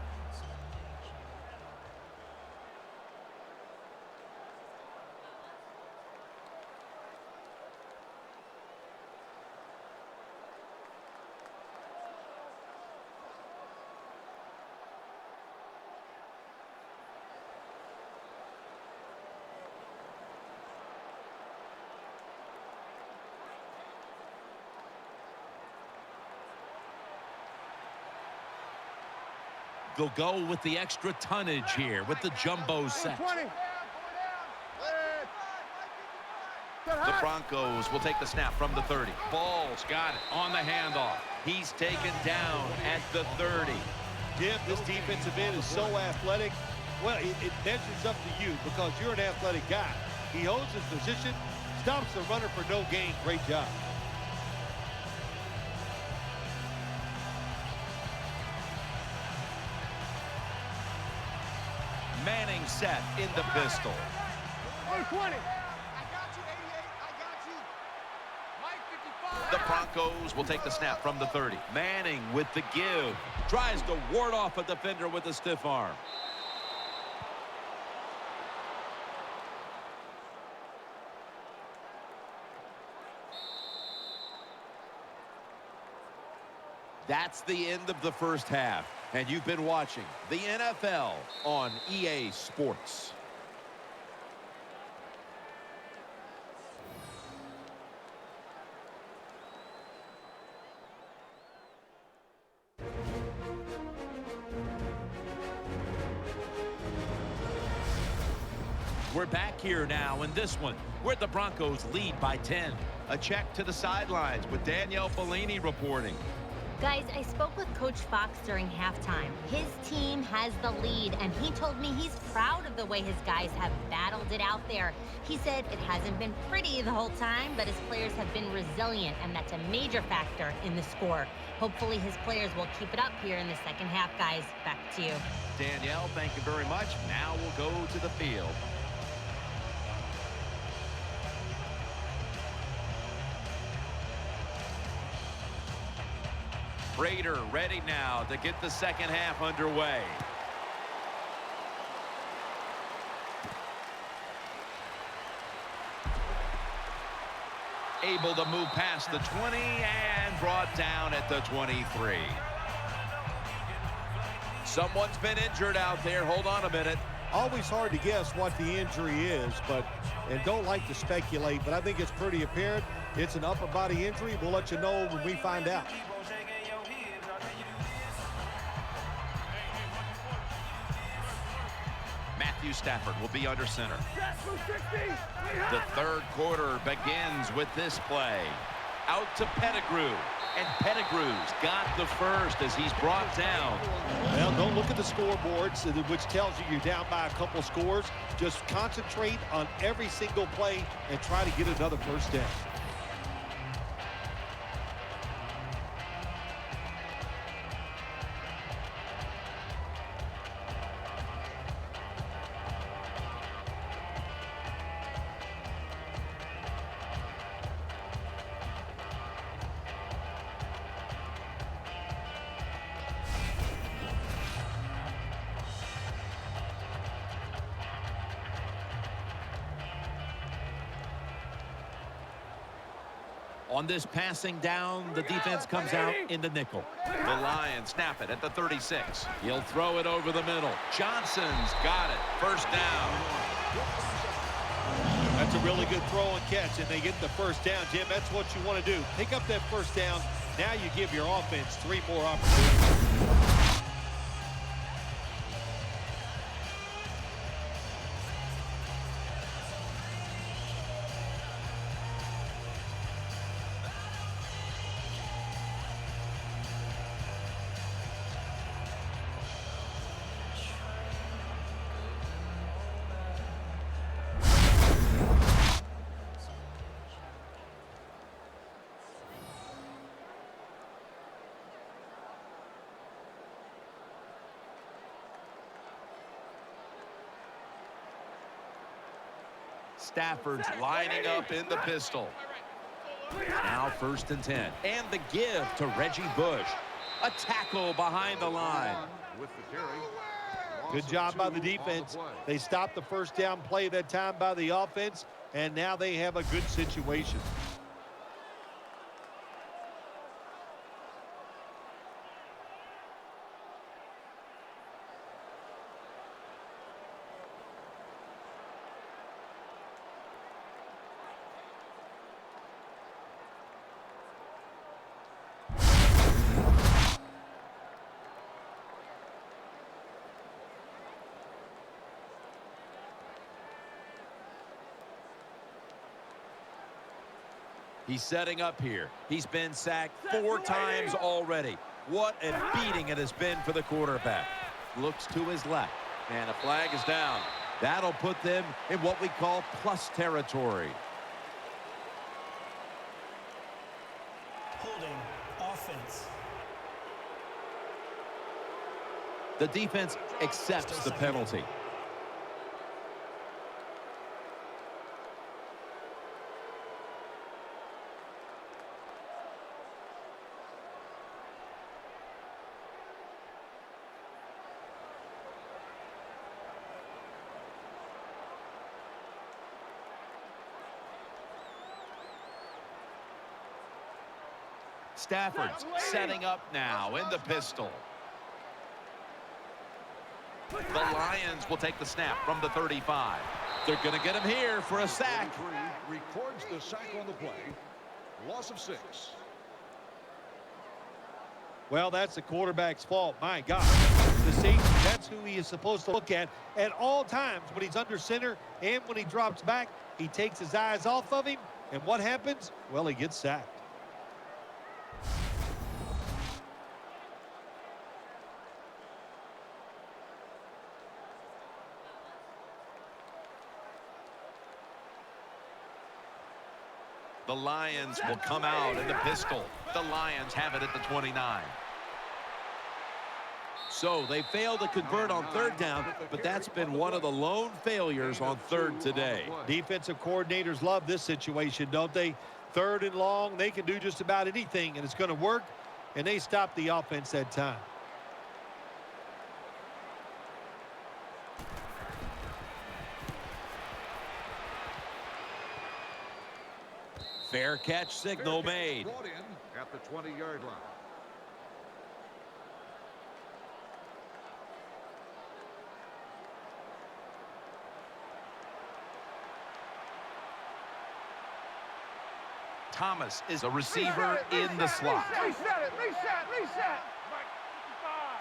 They'll go with the extra tonnage here with the jumbo set. 20. The Broncos will take the snap from the 30. Ball's got it on the handoff. He's taken down at the 30. Jim, this defensive end is so athletic. Well, it measures up to you because you're an athletic guy. He holds his position, stops the runner for no gain. Great job. Manning set in the pistol. 20. The Broncos will take the snap from the 30. Manning with the give. Tries to ward off a defender with a stiff arm. That's the end of the first half. And you've been watching the NFL on EA Sports. We're back here now in this one, where the Broncos lead by 10. A check to the sidelines with Danielle Bellini reporting. Guys, I spoke with Coach Fox during halftime. His team has the lead, and he told me he's proud of the way his guys have battled it out there. He said it hasn't been pretty the whole time, but his players have been resilient, and that's a major factor in the score. Hopefully his players will keep it up here in the second half, guys. Back to you. Danielle, thank you very much. Now we'll go to the field. Prater ready now to get the second half underway. Able to move past the 20 and brought down at the 23. Someone's been injured out there. Hold on a minute. Always hard to guess what the injury is, and don't like to speculate, but I think it's pretty apparent. It's an upper body injury. We'll let you know when we find out. Matthew Stafford will be under center. The third quarter begins with this play. Out to Pettigrew. And Pettigrew's got the first as he's brought down. Well, don't look at the scoreboards, which tells you you're down by a couple scores. Just concentrate on every single play and try to get another first down. On this passing down, the defense comes out in the nickel. The Lions snap it at the 36. He'll throw it over the middle. Johnson's got it. First down. That's a really good throw and catch, and they get the first down, Jim. That's what you want to do. Pick up that first down. Now you give your offense 3 more opportunities. Stafford's lining up in the pistol. Now 1st and 10. And the give to Reggie Bush. A tackle behind the line. With the carry. Good job by the defense. They stopped the first down play that time by the offense, and now they have a good situation. He's setting up here. He's been sacked 4 times already. What a beating it has been for the quarterback. Looks to his left, and a flag is down. That'll put them in what we call plus territory. Holding offense. The defense accepts the penalty. Stafford's setting up now in the pistol. The Lions will take the snap from the 35. They're going to get him here for a sack. Records the sack on the play. Loss of 6. Well, that's the quarterback's fault. My God. The safety, that's who he is supposed to look at all times when he's under center and when he drops back. He takes his eyes off of him, and what happens? Well, he gets sacked. The Lions will come out in the pistol. The Lions have it at the 29. So they failed to convert on 3rd down, but that's been one of the lone failures on 3rd today. Defensive coordinators love this situation, don't they? 3rd and long, they can do just about anything, and it's going to work, and they stop the offense that time. Fair catch signal made. Brought in at the 20-yard line. Thomas is a receiver in the slot. Reset.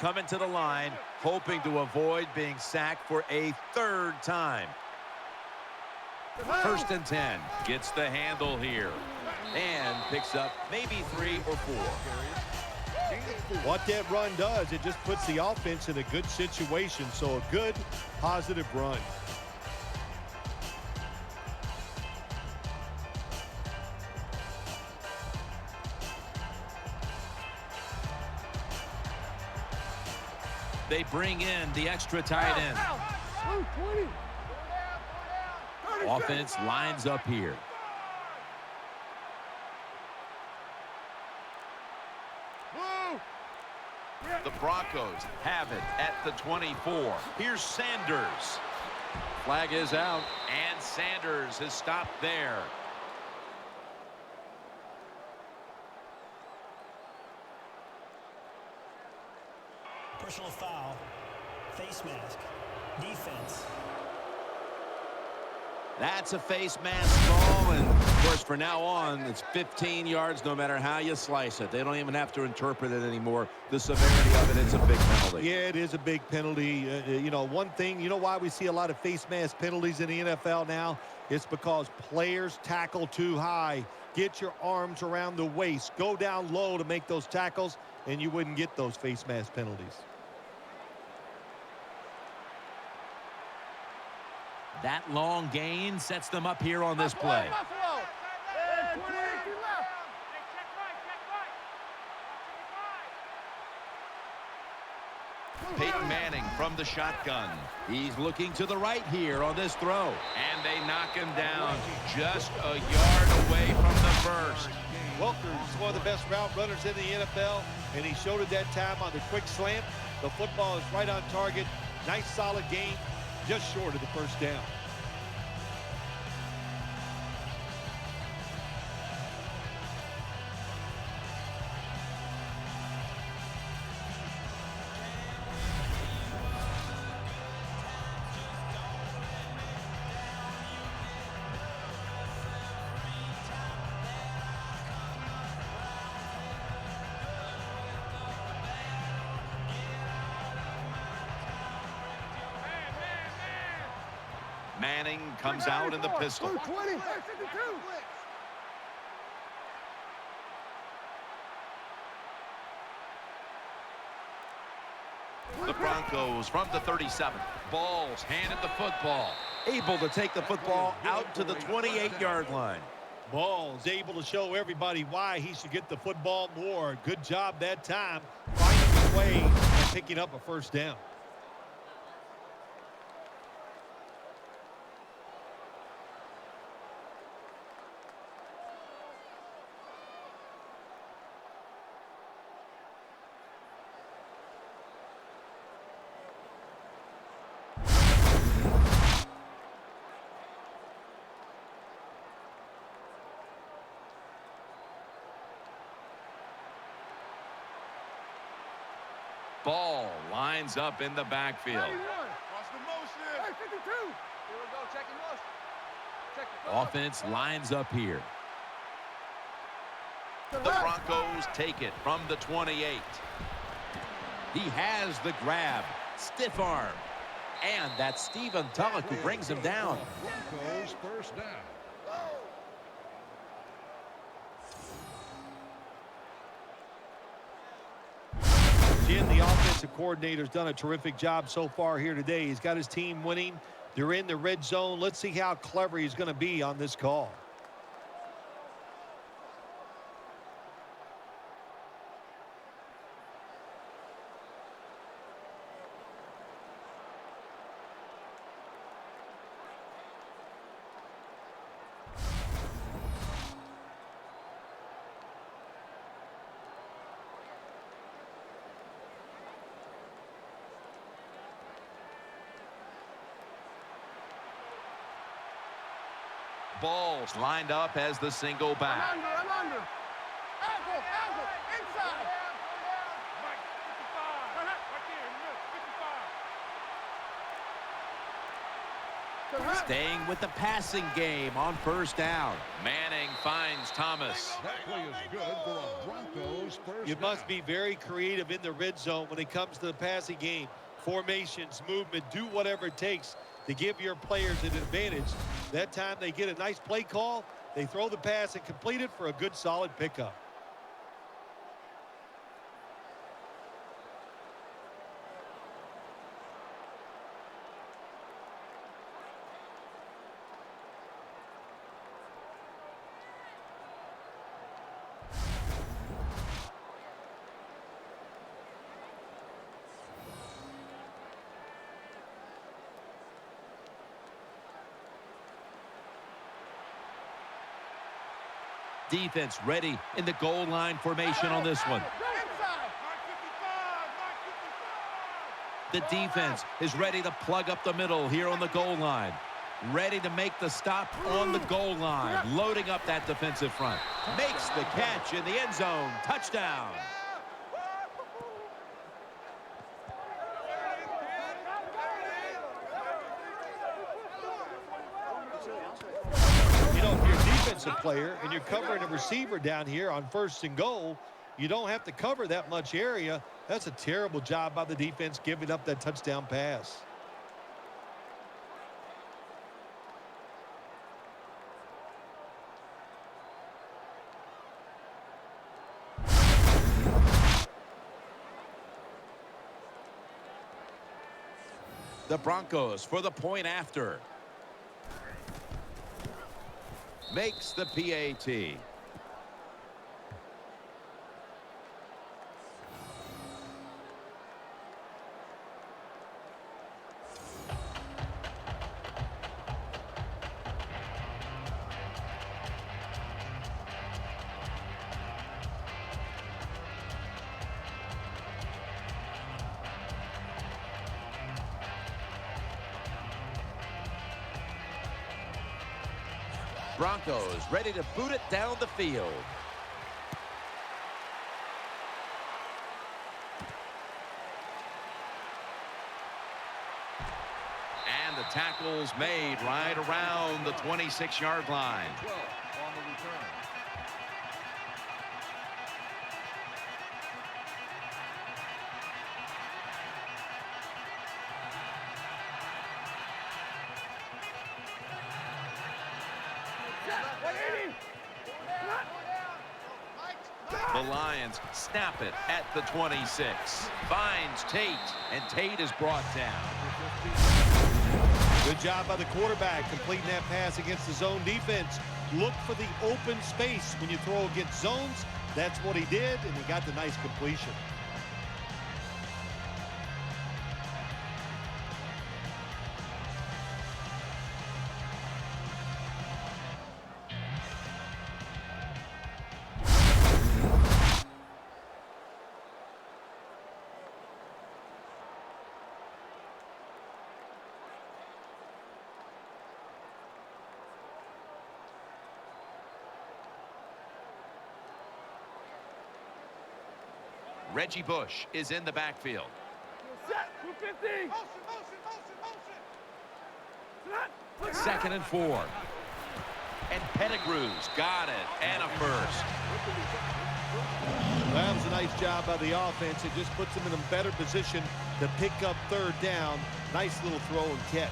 Coming to the line, hoping to avoid being sacked for a 3rd time. 1st and 10. Gets the handle here. And picks up maybe 3 or 4. What that run does, it just puts the offense in a good situation. So a good, positive run. They bring in the extra tight end. Offense lines up here. The Broncos have it at the 24. Here's Sanders. Flag is out, and Sanders is stopped there. Personal foul. Face mask. Defense. That's a face mask call, and of course from now on it's 15 yards no matter how you slice it. They don't even have to interpret it anymore. The severity of it, it's a big penalty. Yeah, it is a big penalty. You know, one thing, you know why we see a lot of face mask penalties in the NFL now? It's because players tackle too high. Get your arms around the waist. Go down low to make those tackles, and you wouldn't get those face mask penalties. That long gain sets them up here on this play. Peyton Manning from the shotgun. He's looking to the right here on this throw. And they knock him down just a yard away from the first. Welker's one of the best route runners in the NFL, and he showed it that time on the quick slant. The football is right on target. Nice, solid game, just short of the first down. Manning comes out in the pistol. 20, 52. The Broncos from the 37. Balls handed the football. Able to take the football out to the 28-yard line. Ball's able to show everybody why he should get the football more. Good job that time, finding his way and picking up a first down. Ball lines up in the backfield. Watch the motion. Hey, 52. Here we go. Check your motion. Check the Offense lines up here. The Broncos take it from the 28. He has the grab. Stiff arm. And that's Stephen Tulloch who brings him down. Broncos first down. Jim, the offensive coordinator's done a terrific job so far here today. He's got his team winning. They're in the red zone. Let's see how clever he's going to be on this call. Balls lined up as the single back. I'm under. Angle, inside. Mike, 55. Right there, 55. Staying with the passing game on first down. Manning finds Thomas. That play is good for a Broncos first You down. must be very creative in the red zone when it comes to the passing game. Formations, movement, do whatever it takes to give your players an advantage. That time they get a nice play call, they throw the pass and complete it for a good, solid pickup. Defense ready in the goal line formation on this one. The defense is ready to plug up the middle here on the goal line. Ready to make the stop on the goal line. Loading up that defensive front. Makes the catch in the end zone. Touchdown. You know, if you're a defensive player and you're covering a receiver down here on 1st and goal, you don't have to cover that much area. That's a terrible job by the defense giving up that touchdown pass. The Broncos for the point after. Makes the PAT. Broncos ready to boot it down the field. And the tackle's made right around the 26-yard line. 12 on the return. The Lions snap it at the 26. Finds Tate, and Tate is brought down. Good job by the quarterback completing that pass against the zone defense. Look for the open space when you throw against zones. That's what he did, and he got the nice completion. Reggie Bush is in the backfield. Set. 250. Motion. 2nd and 4. And Pettigrew's got it, and a first. That was a nice job by the offense. It just puts them in a better position to pick up 3rd down. Nice little throw and catch.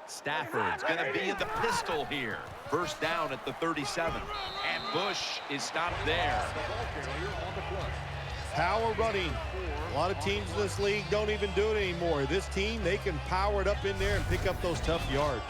Stafford's going to be in the pistol here. 1st down at the 37. And Bush is stopped there. Power running. A lot of teams in this league don't even do it anymore. This team, they can power it up in there and pick up those tough yards.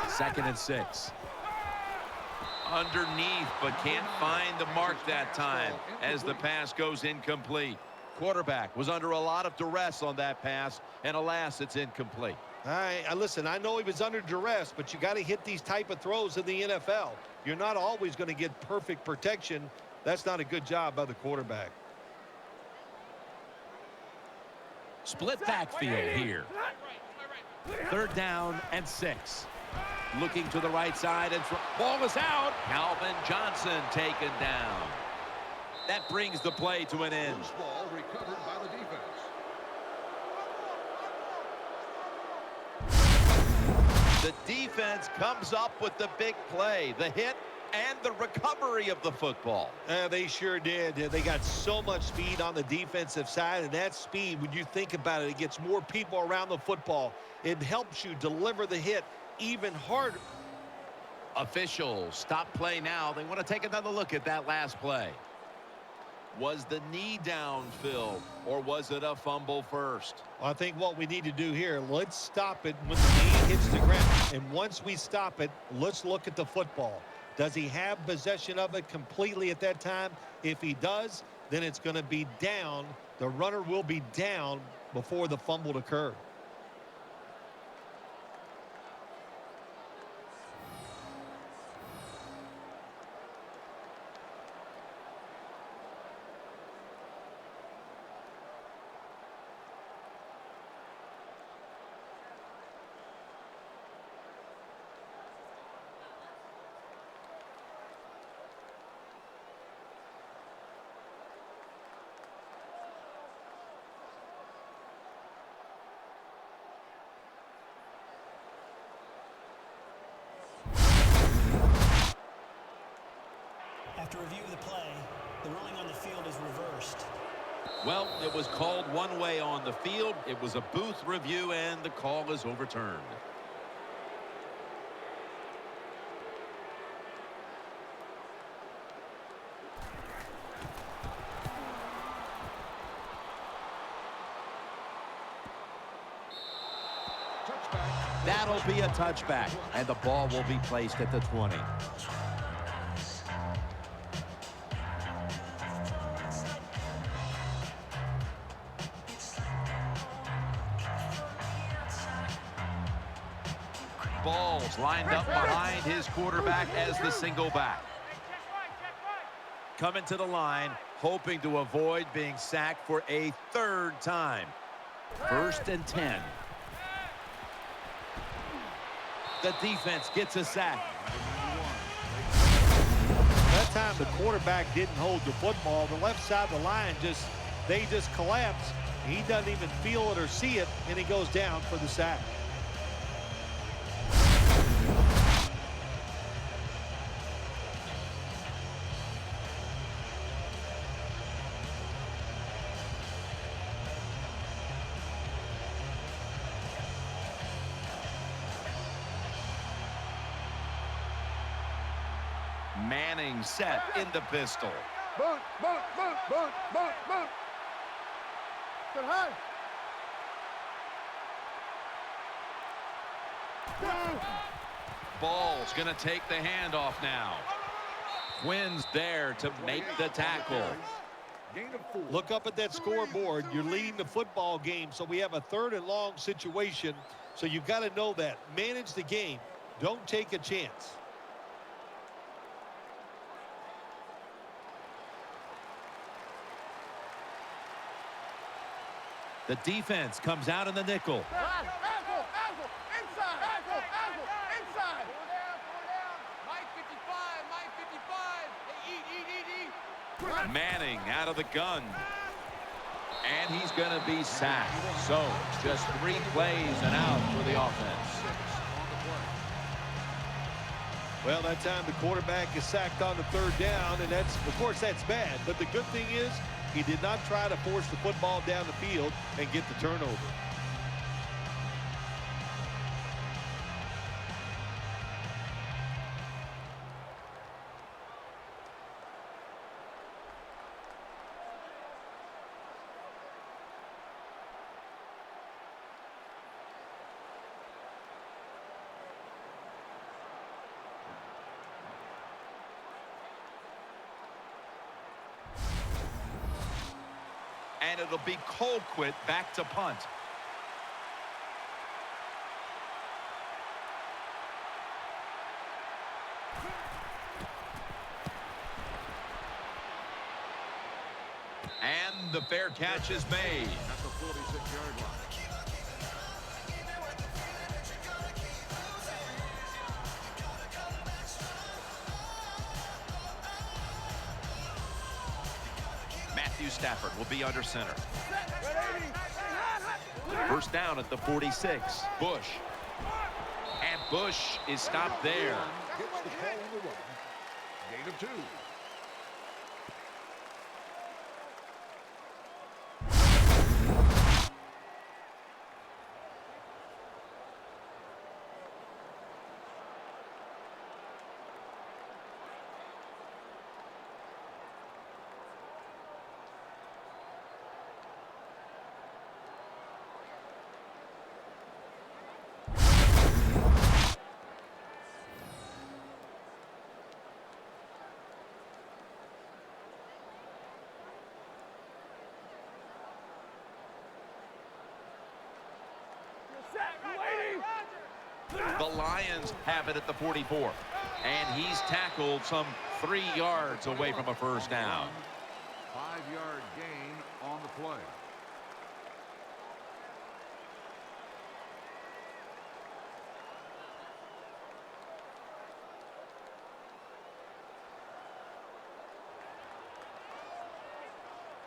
Second and 6. Underneath, but can't find the mark that time as the pass goes incomplete. Quarterback was under a lot of duress on that pass, and alas, it's incomplete. All right, listen, I know he was under duress, but you got to hit these type of throws in the NFL. You're not always going to get perfect protection. That's not a good job by the quarterback. Split backfield here. 3rd down and 6. Looking to the right side, and ball is out. Calvin Johnson taken down. That brings the play to an end. Loose ball recovered by the defense. The defense comes up with the big play, the hit, and the recovery of the football. They sure did. They got so much speed on the defensive side, and that speed, when you think about it, it gets more people around the football. It helps you deliver the hit even harder. Officials stop play now. They want to take another look at that last play. Was the knee down, Phil, or was it a fumble first? I think what we need to do here, let's stop it when the knee hits the ground. And once we stop it, let's look at the football. Does he have possession of it completely at that time? If he does, then it's going to be down. The runner will be down before the fumble occurred. After review of the play, the ruling on the field is reversed. Well, it was called one way on the field. It was a booth review, and the call is overturned. That'll be a touchback, and the ball will be placed at the 20. Ball's lined up behind his quarterback as the single back. Coming to the line, hoping to avoid being sacked for a third time. 1st and 10. The defense gets a sack. That time the quarterback didn't hold the football. The left side of the line they just collapse. He doesn't even feel it or see it, and he goes down for the sack. Manning set in the pistol. Boot, boot, boot, boot, boot, boot. Get high. Ball's going to take the handoff now. Quinn's there to make the tackle. Gain of 4. Look up at that scoreboard. You're leading the football game, so we have a 3rd and long situation. So you've got to know that. Manage the game. Don't take a chance. The defense comes out in the nickel. Inside. Inside. Four down. Mike 55. Mike 55. Hey, eat. Manning out of the gun. And he's going to be sacked. So just 3 plays and out for the offense. Well, that time the quarterback is sacked on the 3rd down, and of course, that's bad. But the good thing is he did not try to force the football down the field and get the turnover. And it'll be Colquitt back to punt. And the fair catch is made. At the 46-yard line. Stafford will be under center. 1st down at the 46. Bush. And Bush is stopped there. Gets the call on the run. Gain of 2. The Lions have it at the 44. And he's tackled some 3 yards away from a 1st down. 5-yard gain on the play.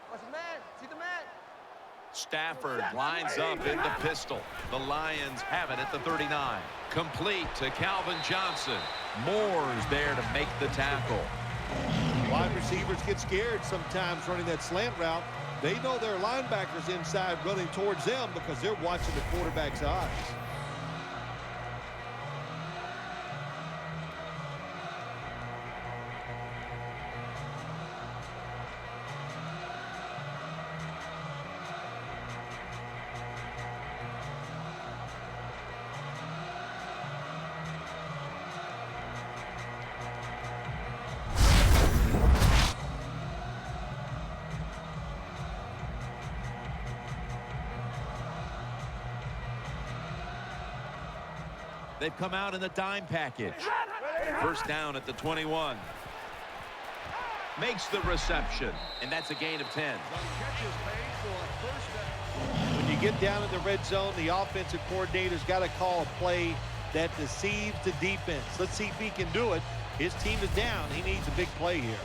What's the man? See the man? Stafford lines up in the pistol. The Lions have it at the 39. Complete to Calvin Johnson. Moore's there to make the tackle. Wide receivers get scared sometimes running that slant route. They know their linebackers inside running towards them because they're watching the quarterback's eyes. They've come out in the dime package. First down at the 21. Makes the reception, and that's a gain of 10. When you get down in the red zone, the offensive coordinator's got to call a play that deceives the defense. Let's see if he can do it. His team is down. He needs a big play here.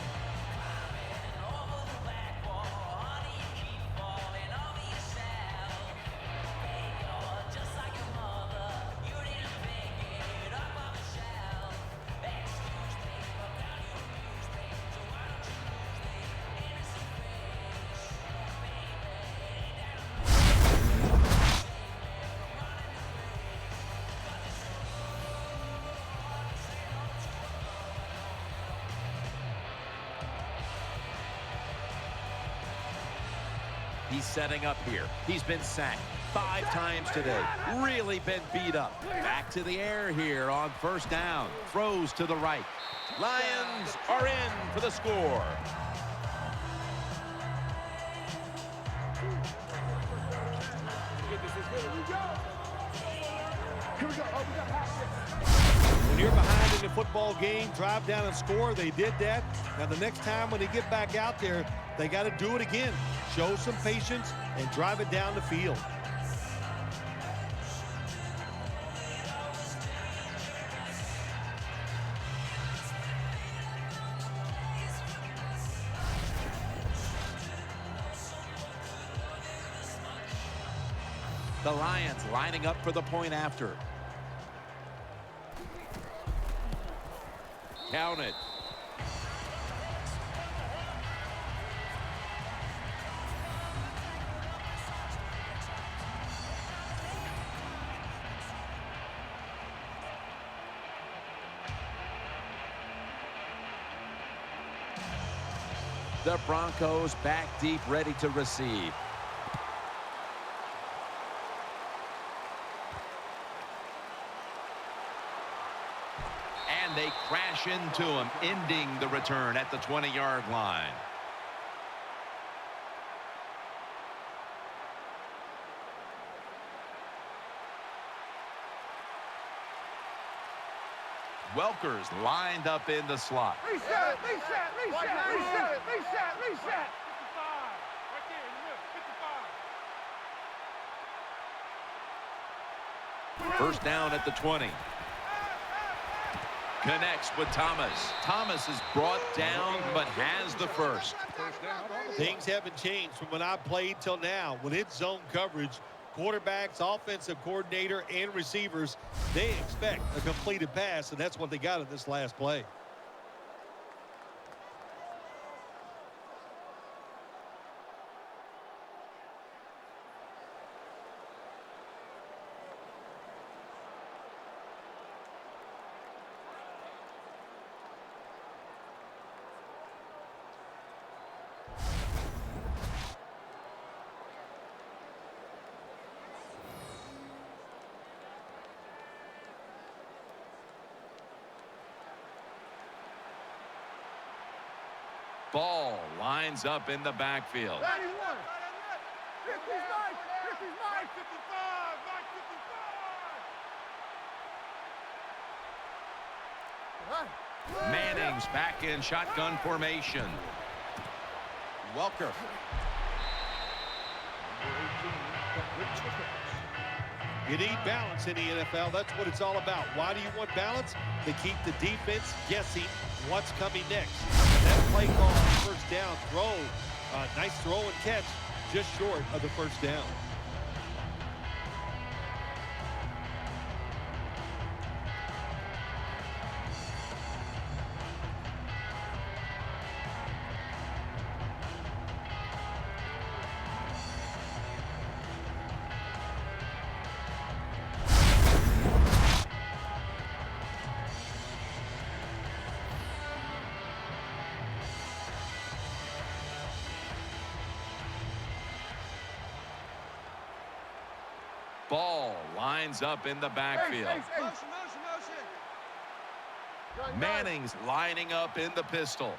He's setting up here. He's been sacked 5 times today. Really been beat up. Back to the air here on first down. Throws to the right. Lions are in for the score. When you're behind in the football game, drive down and score. They did that. Now the next time when they get back out there, they got to do it again. Show some patience and drive it down the field. The Lions lining up for the point after. Count it. The Broncos back deep, ready to receive. And they crash into him, ending the return at the 20-yard line. Welker's lined up in the slot. Reset, reset, reset, reset, reset, reset. 55. Right there in the middle, 55. First down at the 20. Connects with Thomas. Thomas is brought down, but has the first. Things haven't changed from when I played till now. When it's zone coverage, quarterbacks, offensive coordinator, and receivers, they expect a completed pass, and that's what they got in this last play. Ball lines up in the backfield. 91. 50's Mike. 50's Mike. 55. Mike 55. Manning's back in shotgun formation. Welker. You need balance in the NFL. That's what it's all about. Why do you want balance? To keep the defense guessing what's coming next. That play call on first down throw. Nice throw and catch, just short of the first down. Ball lines up in the backfield. Motion, motion, motion. Manning's lining up in the pistol.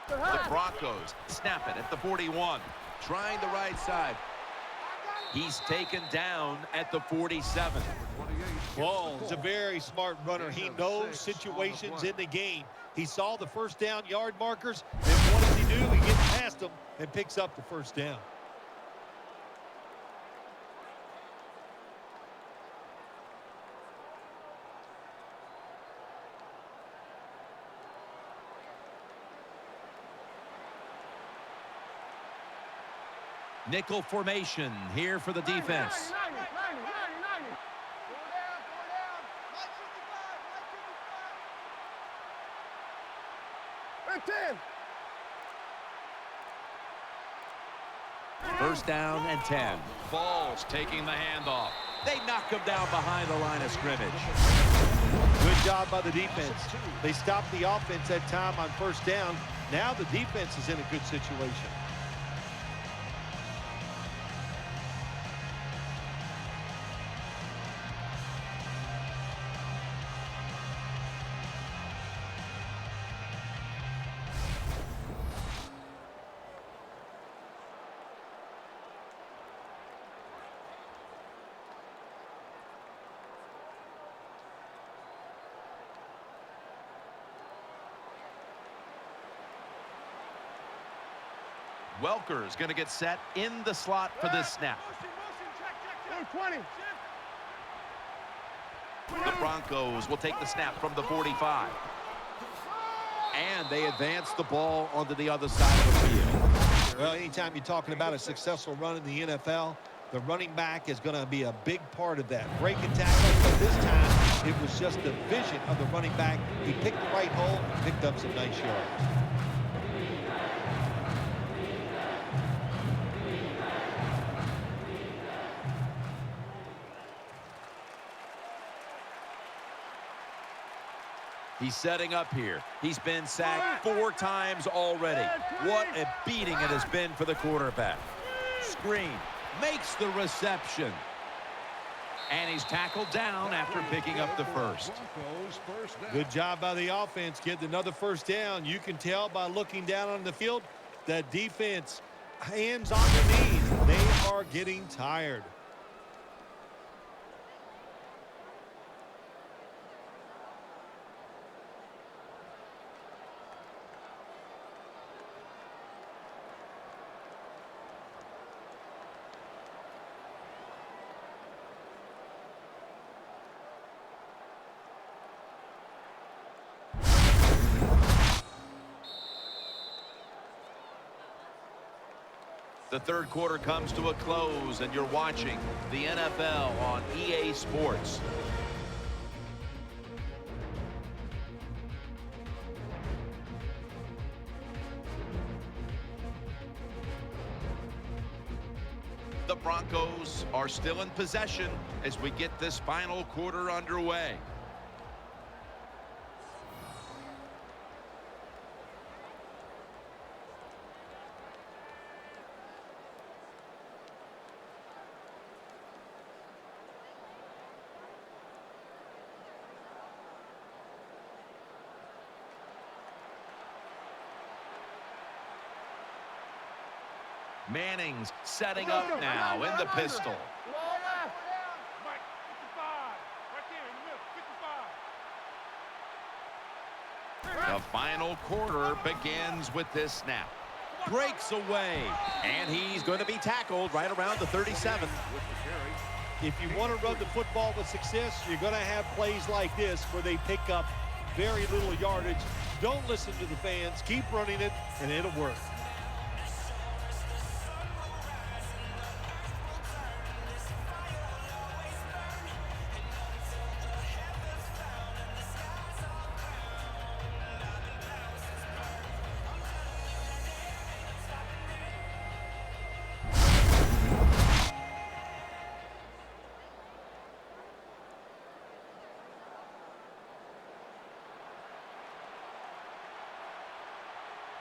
The Broncos snap it at the 41. Trying the right side. He's taken down at the 47. Well, he's a very smart runner. He knows situations in the game. He saw the first down yard markers, and what does he do? He gets past them and picks up the first down. Nickel formation here for the defense. 90, 90, 90, 90. Four down, 10. First down and 10. Ball's taking the handoff. They knock him down behind the line of scrimmage. Good job by the defense. They stopped the offense that time on first down. Now the defense is in a good situation. Welker's going to get set in the slot for this snap. Motion, motion, check, 20. The Broncos will take the snap from the 45. And they advance the ball onto the other side of the field. Well, anytime you're talking about a successful run in the NFL, the running back is going to be a big part of that. Breaking tackles, but this time it was just the vision of the running back. He picked the right hole and picked up some nice yards. He's setting up here. He's been sacked 4 times already. What a beating it has been for the quarterback. Screen makes the reception. And he's tackled down after picking up the first. Good job by the offense getting another first down. You can tell by looking down on the field that defense, hands on their knees. They are getting tired. The third quarter comes to a close, and you're watching the NFL on EA Sports. The Broncos are still in possession as we get this final quarter underway. Manning's setting up now in the pistol. Mike, 55. Right there in the middle, 55. The final quarter begins with this snap. Breaks away. And he's going to be tackled right around the 37. If you want to run the football with success, you're going to have plays like this where they pick up very little yardage. Don't listen to the fans. Keep running it, and it'll work.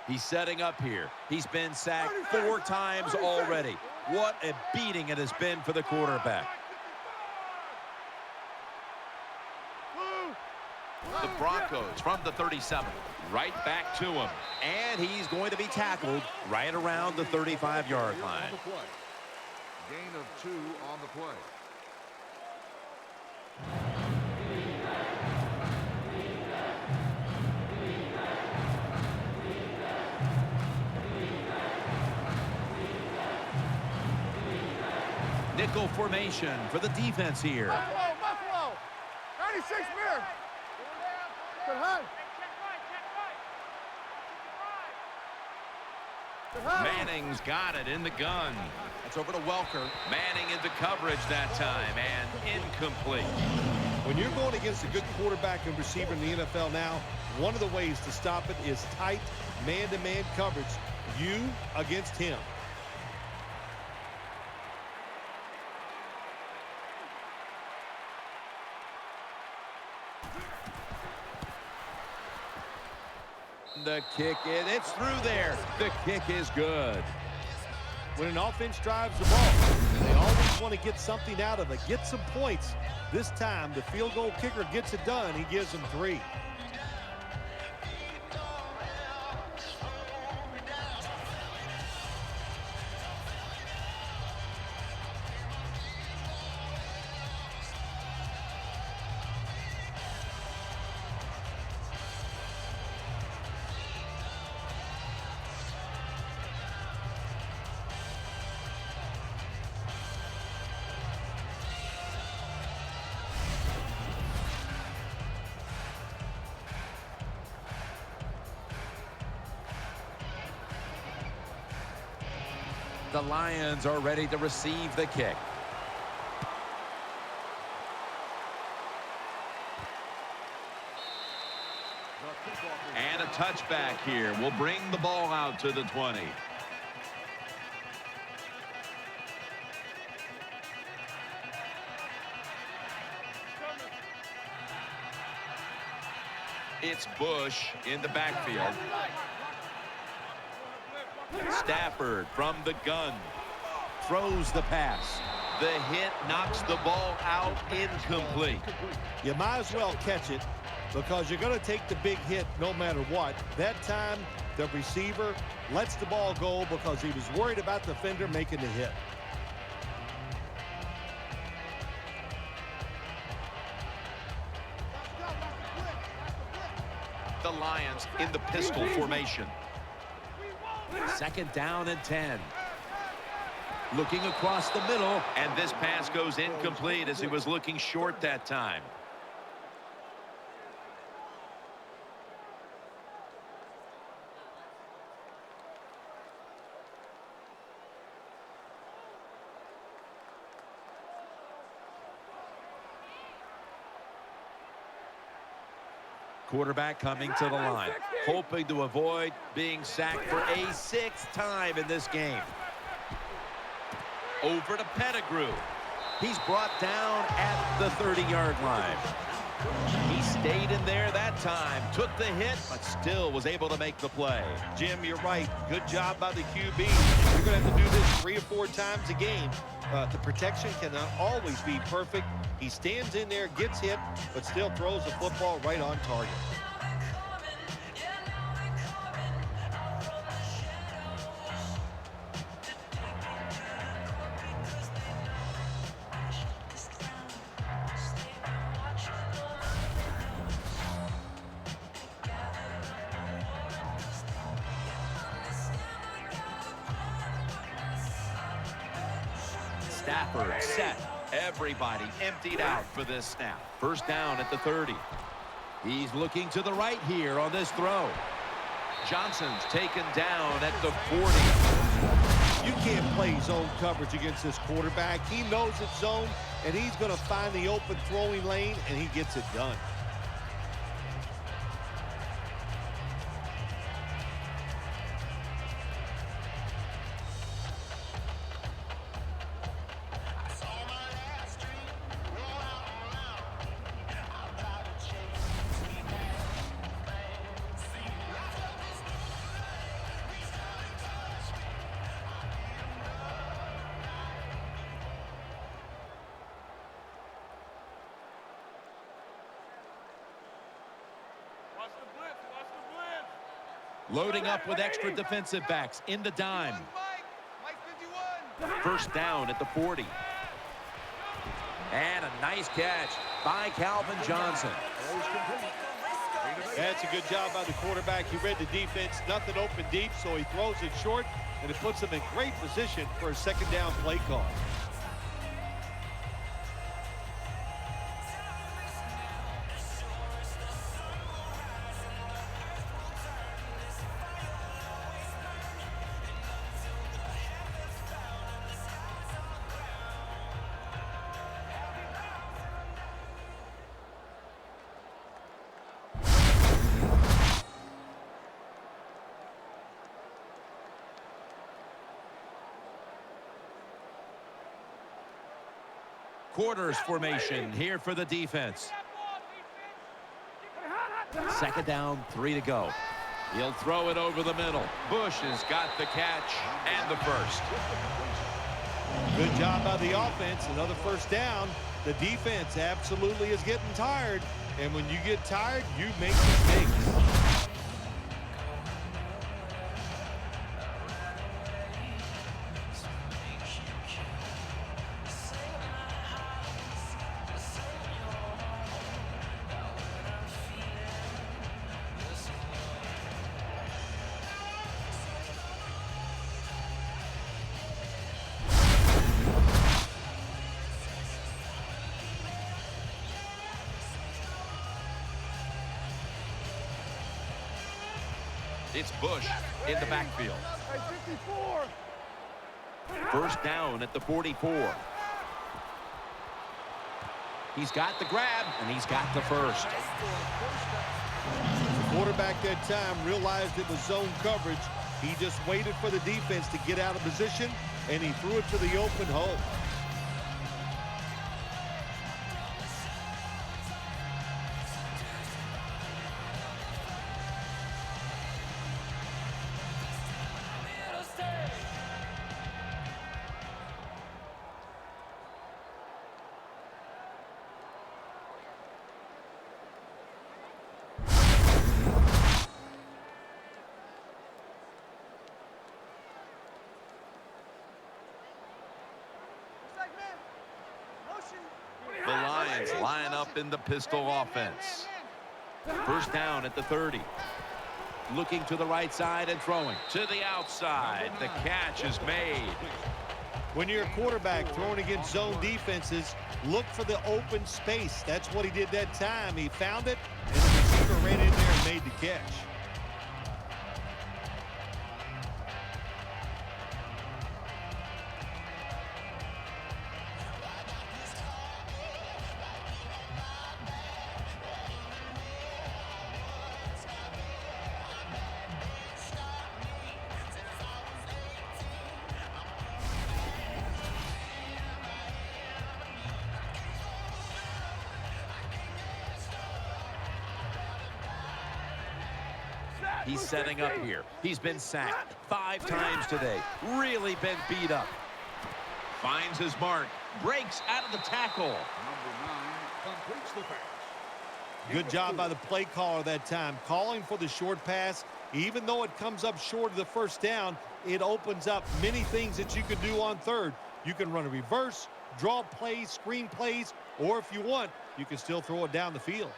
He's setting up here. He's been sacked 4 times already. What a beating it has been for the quarterback. The Broncos from the 37. Right back to him. And he's going to be tackled right around the 35-yard line. Gain of 2 on the play. Nickel formation for the defense here. Buffalo. 96 mirror. Good hunt. Manning's got it in the gun. It's over to Welker. Manning into coverage that time and incomplete. When you're going against a good quarterback and receiver in the NFL now, one of the ways to stop it is tight man-to-man coverage. You against him. The kick in. It's through there. The kick is good. When an offense drives the ball, they always want to get something out of it, get some points. This time, the field goal kicker gets it done. He gives them 3. The Lions are ready to receive the kick. And a touchback here will bring the ball out to the 20. It's Bush in the backfield. Stafford from the gun. Throws the pass. The hit knocks the ball out, incomplete. You might as well catch it because you're going to take the big hit no matter what. That time, the receiver lets the ball go because he was worried about the defender making the hit. The Lions in the pistol formation. 2nd down and 10. Looking across the middle. And this pass goes incomplete as he was looking short that time. Quarterback coming to the line, hoping to avoid being sacked for a 6th time in this game. Over to Pettigrew. He's brought down at the 30-yard line. He stayed in there that time, took the hit, but still was able to make the play. Jim, you're right. Good job by the QB. You're going to have to do this 3 or 4 times a game. The protection cannot always be perfect. He stands in there, gets hit, but still throws the football right on target. Stafford set. Everybody emptied out for this snap. 1st down at the 30. He's looking to the right here on this throw. Johnson's taken down at the 40. You can't play zone coverage against this quarterback. He knows it's zone, and he's going to find the open throwing lane, and he gets it done. Loading up with extra defensive backs in the dime. Mike 51. First down at the 40. And a nice catch by Calvin Johnson. That's a good job by the quarterback. He read the defense, nothing open deep, so he throws it short, and it puts him in great position for a second down play call. Quarters formation here for the defense. Second down, 3 to go. He'll throw it over the middle. Bush has got the catch and the first. Good job by the offense. Another first down. The defense absolutely is getting tired. And when you get tired, you make mistakes. It's Bush in the backfield. Hey, 54. First down at the 44. He's got the grab, and he's got the first. The quarterback that time realized it was zone coverage. He just waited for the defense to get out of position, and he threw it to the open hole. The Lions line up in the pistol offense. First down at the 30. Looking to the right side and throwing to the outside. The catch is made. When you're a quarterback throwing against zone defenses, look for the open space. That's what he did that time. He found it, and the receiver ran in there and made the catch. He's setting up here. He's been sacked 5 times today. Really been beat up. Finds his mark. Breaks out of the tackle. Number 9 completes the pass. Good job by the play caller that time, calling for the short pass. Even though it comes up short of the first down, it opens up many things that you can do on third. You can run a reverse, draw plays, screen plays, or if you want, you can still throw it down the field.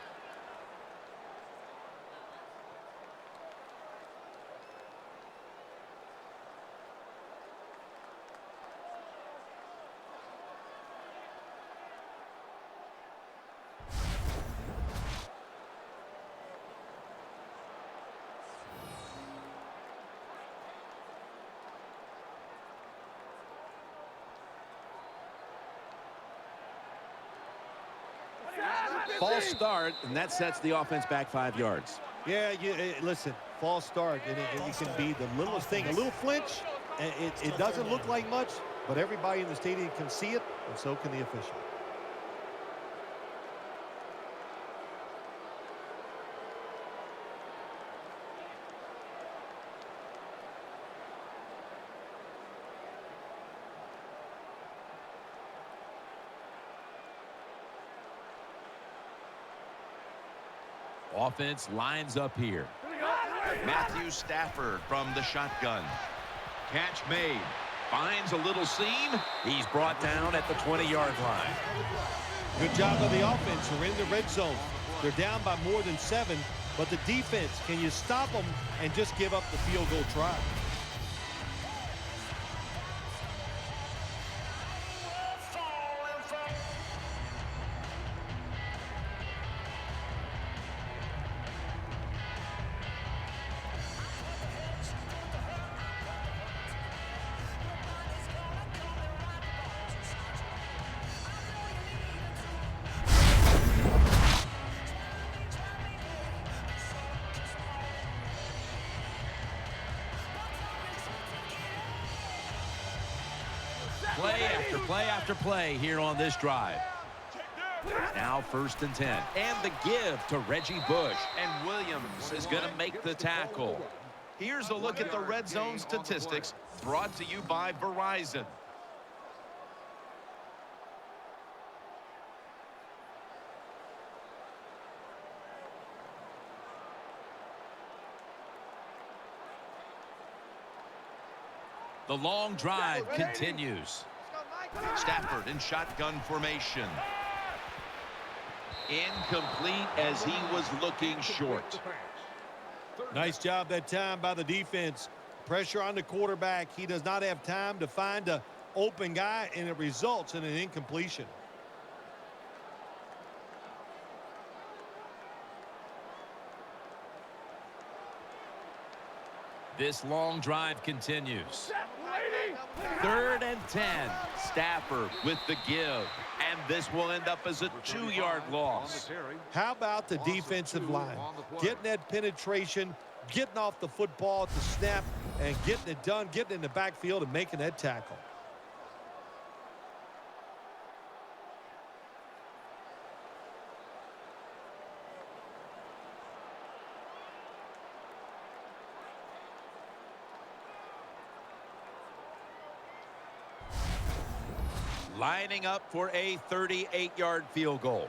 False start, and that sets the offense back 5 yards. Yeah, listen, false start, and it can be the littlest thing. A little flinch, and it doesn't look like much, but everybody in the stadium can see it, and so can the official. Offense lines up here. Matthew Stafford from the shotgun. Catch made. Finds a little seam. He's brought down at the 20-yard line. Good job of the offense. They're in the red zone. They're down by more than 7, but the defense, can you stop them and just give up the field goal try? Play after play after play here on this drive. Now 1st and 10. And the give to Reggie Bush. And Williams is going to make the tackle. Here's a look at the red zone statistics brought to you by Verizon. The long drive continues. Stafford in shotgun formation. Incomplete as he was looking short. Nice job that time by the defense. Pressure on the quarterback. He does not have time to find an open guy, and it results in an incompletion. This long drive continues. 3rd and 10. Stafford with the give. And this will end up as a 2-yard loss. How about the defensive line? Getting that penetration, getting off the football at the snap, and getting it done, getting in the backfield and making that tackle. Lining up for a 38-yard field goal.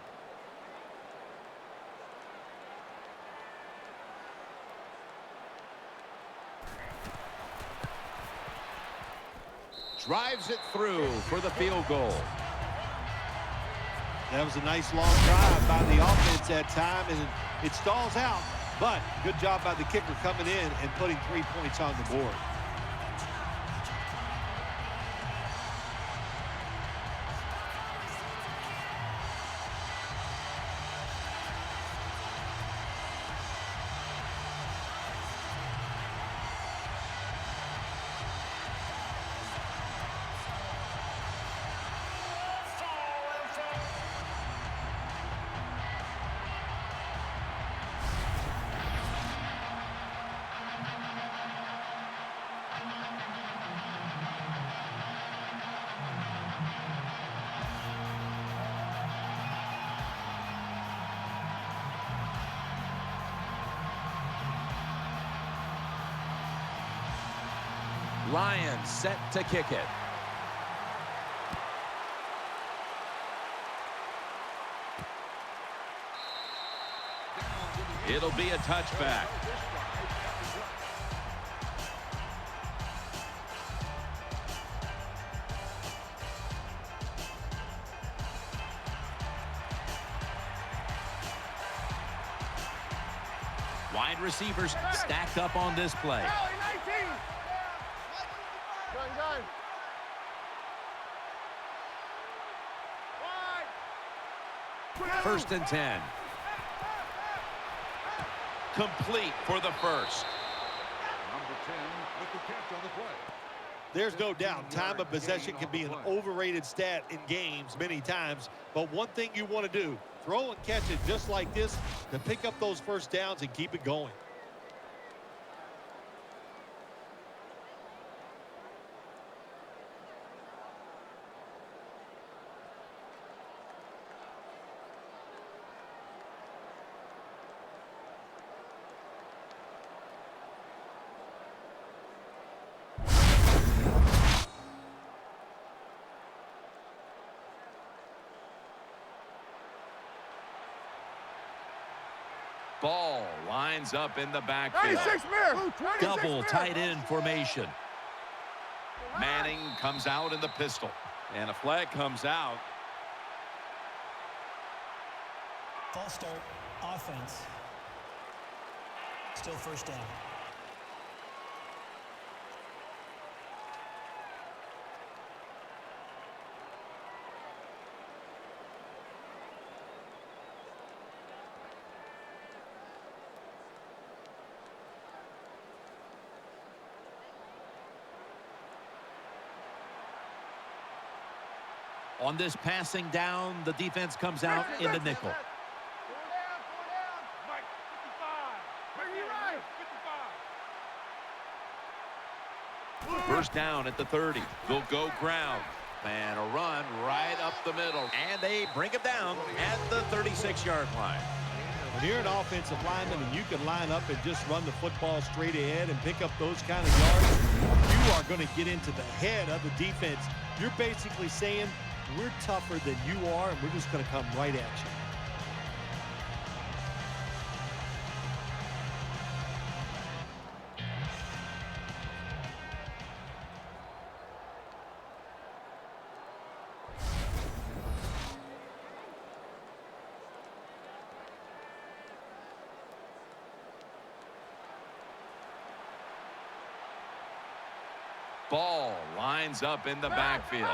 Drives it through for the field goal. That was a nice long drive by the offense that time, and it stalls out. But good job by the kicker coming in and putting 3 points on the board. Lions set to kick it. It'll be a touchback. Wide receivers stacked up on this play. Done. 1st and 10. Complete for the first. Number 10 with the catch on the play. There's no doubt time of possession can be an overrated stat in games many times, but one thing you want to do, throw and catch it just like this to pick up those first downs and keep it going. Ball lines up in the backfield. 96 Mir. Double tight end formation. Manning comes out in the pistol. And a flag comes out. False start, offense. Still first down. On this passing down, the defense comes out in the nickel. Mike, 55. Mike, you're right. 55. First down at the 30. They'll go ground. And a run right up the middle. And they bring him down at the 36-yard line. When you're an offensive lineman and you can line up and just run the football straight ahead and pick up those kind of yards, you are going to get into the head of the defense. You're basically saying, we're tougher than you are, and we're just going to come right at you. Ball lines up in the backfield.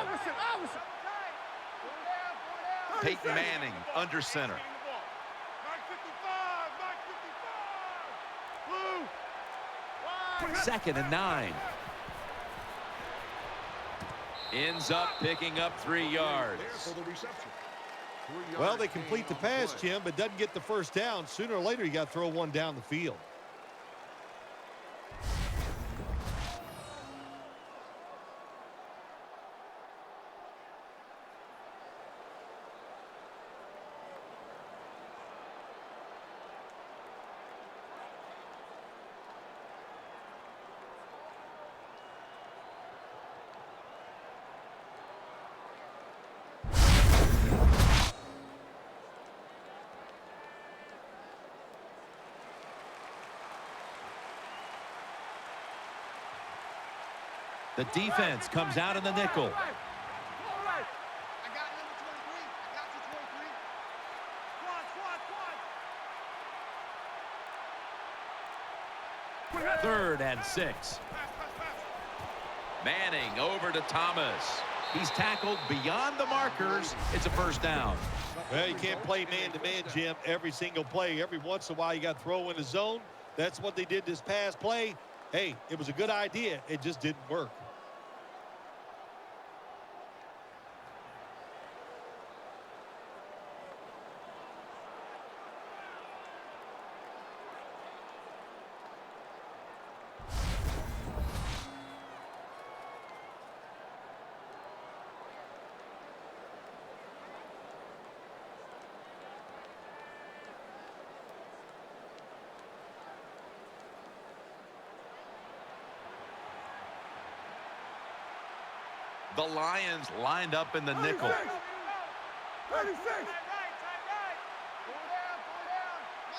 Peyton Manning under center. Second and 9. Ends up picking up 3 yards. Well, they complete the pass, Jim, but doesn't get the first down. Sooner or later, you got to throw one down the field. The defense comes out in the nickel. I got number 23. I got you, 23. Squad. Third and 6. Manning over to Thomas. He's tackled beyond the markers. It's a first down. Well, you can't play man-to-man, Jim, every single play. Every once in a while, you got to throw in the zone. That's what they did this past play. Hey, it was a good idea. It just didn't work. The Lions lined up in the nickel. 36.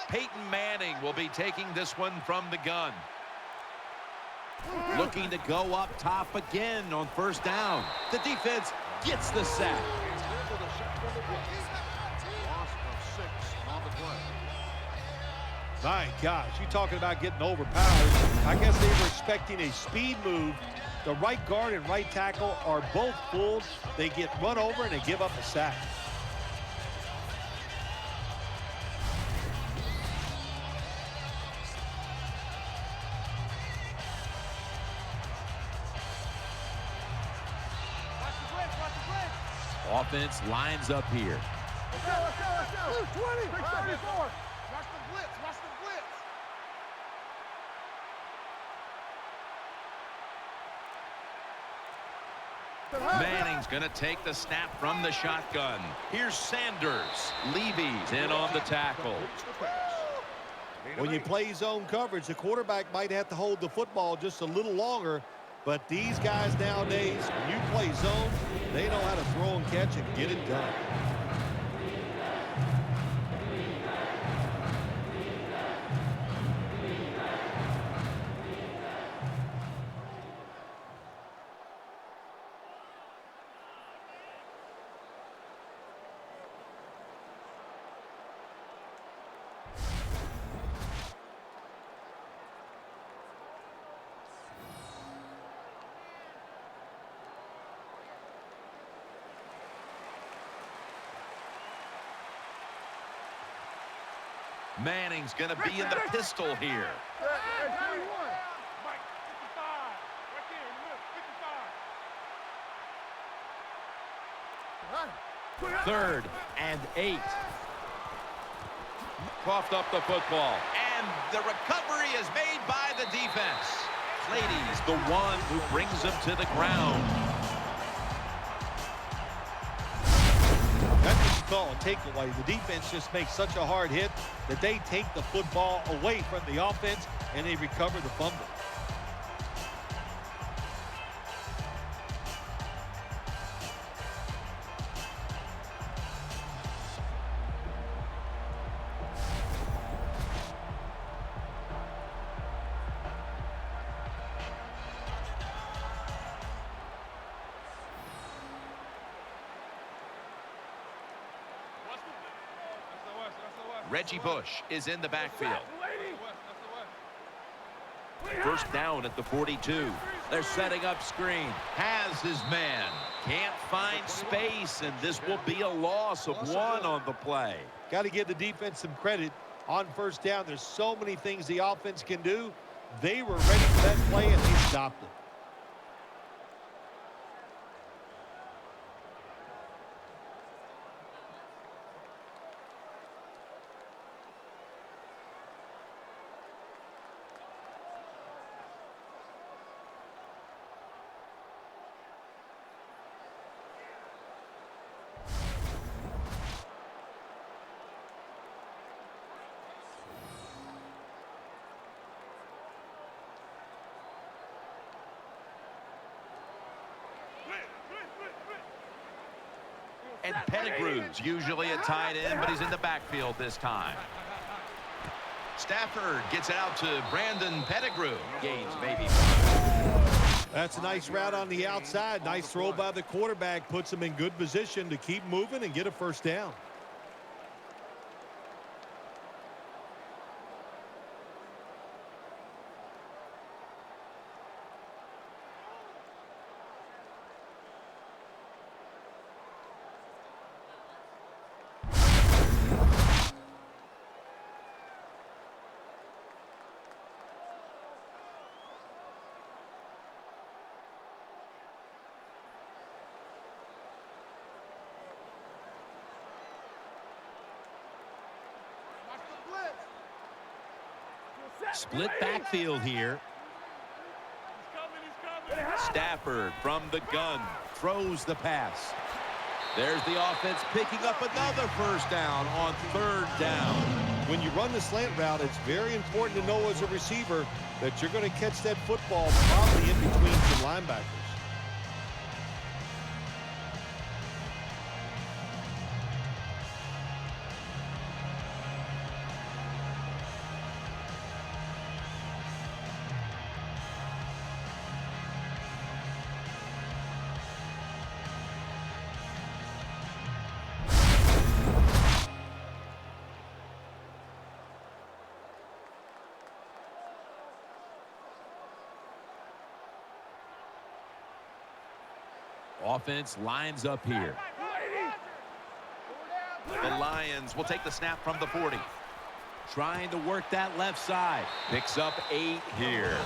Peyton Manning will be taking this one from the gun. Looking to go up top again on first down. The defense gets the sack. Loss of 6 on the play. My gosh, you talking about getting overpowered. I guess they were expecting a speed move. The right guard and right tackle are both pulled. They get run over and they give up a sack. Offense lines up here. Let's go. 20. 34. Watch the blitz. Watch the blitz. Manning's going to take the snap from the shotgun. Here's Sanders. Levy's in on the tackle. When you play zone coverage, the quarterback might have to hold the football just a little longer. But these guys nowadays, when you play zone, they know how to throw and catch and get it done. Manning's going to be in the pistol here. Mike, 55. Right there in the middle, 55. 3rd and 8. Coughed up the football. And the recovery is made by the defense. Clady's the one who brings him to the ground. That's what you call a takeaway. The defense just makes such a hard hit that they take the football away from the offense and they recover the fumble. Reggie Bush is in the backfield. First down at the 42. They're setting up screen. Has his man. Can't find space, and this will be a loss of 1 on the play. Got to give the defense some credit on first down. There's so many things the offense can do. They were ready for that play, and they stopped it. And Pettigrew's usually a tight end, but he's in the backfield this time. Stafford gets it out to Brandon Pettigrew. Gains maybe 5. That's a nice route on the outside. Nice throw by the quarterback. Puts him in good position to keep moving and get a first down. Split backfield here. Stafford from the gun Throws the pass. There's the offense picking up another first down on 3rd down. When you run the slant route, it's very important to know as a receiver that you're going to catch that football probably in between some linebackers. Offense lines up here. The Lions will take the snap from the 40. Trying to work that left side. Picks up 8 here.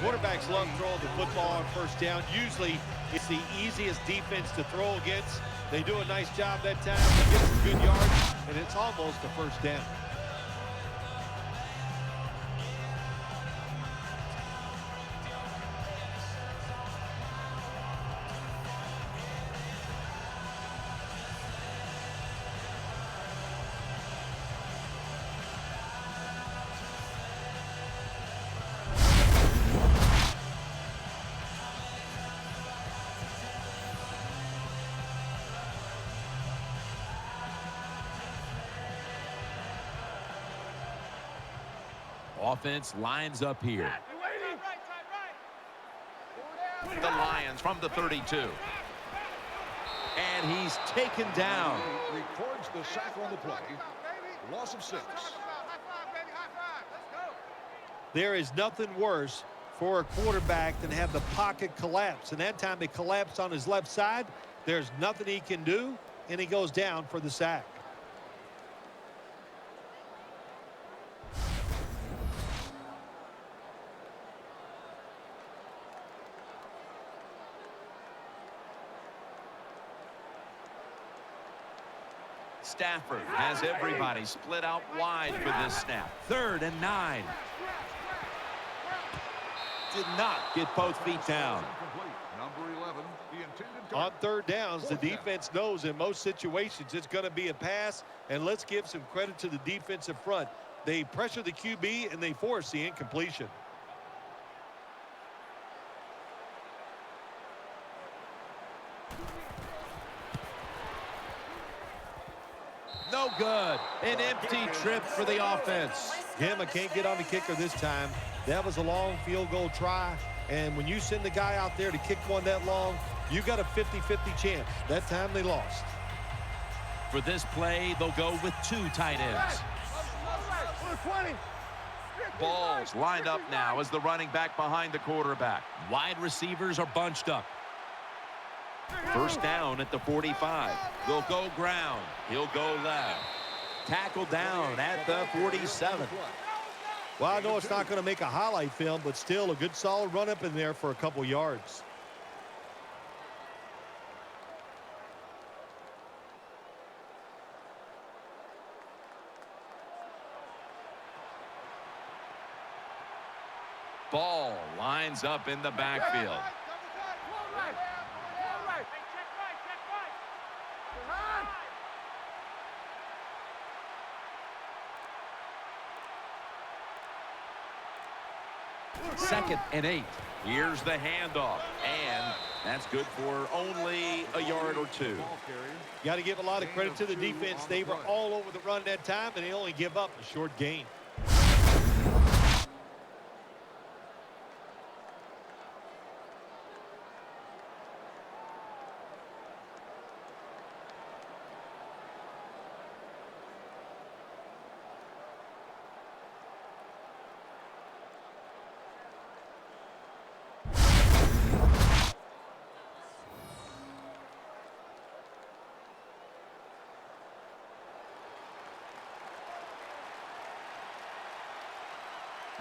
Quarterbacks love throwing the football on first down. Usually, it's the easiest defense to throw against. They do a nice job that time. They get some good yards, and it's almost a first down. Offense lines up here. The Lions from the 32. And he's taken down. Records the sack on the play. Loss of 6. There is nothing worse for a quarterback than have the pocket collapse. And that time it collapsed on his left side. There's nothing he can do, and he goes down for the sack. Stafford has everybody split out wide for this snap. 3rd and 9. Did not get both feet down. Number 11, the intended On target. 3rd downs, the defense knows in most situations it's going to be a pass, and let's give some credit to the defensive front. They pressure the QB, and they force the incompletion. No good. An empty trip for the offense. Jim, I can't get on the kicker this time. That was a long field goal try, and when you send the guy out there to kick one that long, you got a 50-50 chance. That time they lost. For this play, they'll go with 2 tight ends. 20. Balls lined up now as the running back behind the quarterback. Wide receivers are bunched up. 1st down at the 45. They'll go ground. He'll go left. Tackle down at the 47. Well, I know it's not going to make a highlight film, but still a good solid run up in there for a couple yards. Ball lines up in the backfield. Second and 8. Here's the handoff, and that's good for only a yard or 2. Got to give a lot of credit to the defense. They were all over the run that time, and they only give up a short gain.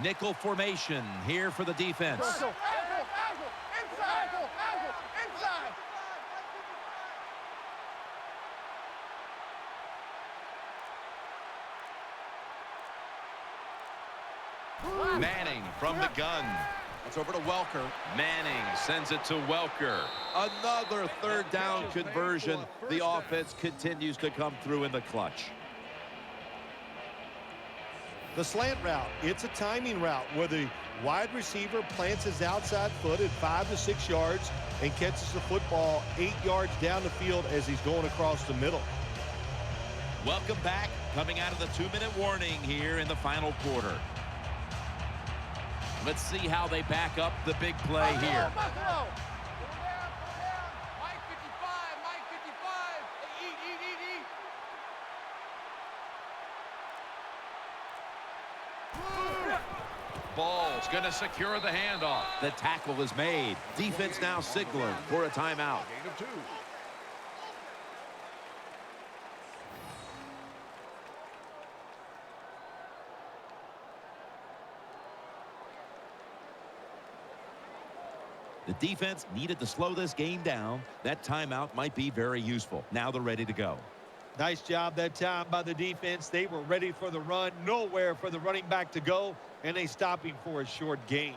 Nickel formation here for the defense. Inside. Manning from the gun. It's over to Welker. Manning sends it to Welker. Another 3rd down conversion. The offense continues to come through in the clutch. The slant route, it's a timing route where the wide receiver plants his outside foot at 5 to 6 yards and catches the football 8 yards down the field as he's going across the middle. Welcome back, coming out of the 2-minute warning here in the final quarter. Let's see how they back up the big play here. Mike 55, Mike 55. Hey, eat. Ball's going to secure the handoff. The tackle is made. Defense now signaling for a timeout. Gain of 2. The defense needed to slow this game down. That timeout might be very useful. Now they're ready to go. Nice job that time by the defense. They were ready for the run, nowhere for the running back to go, and they stop him for a short gain.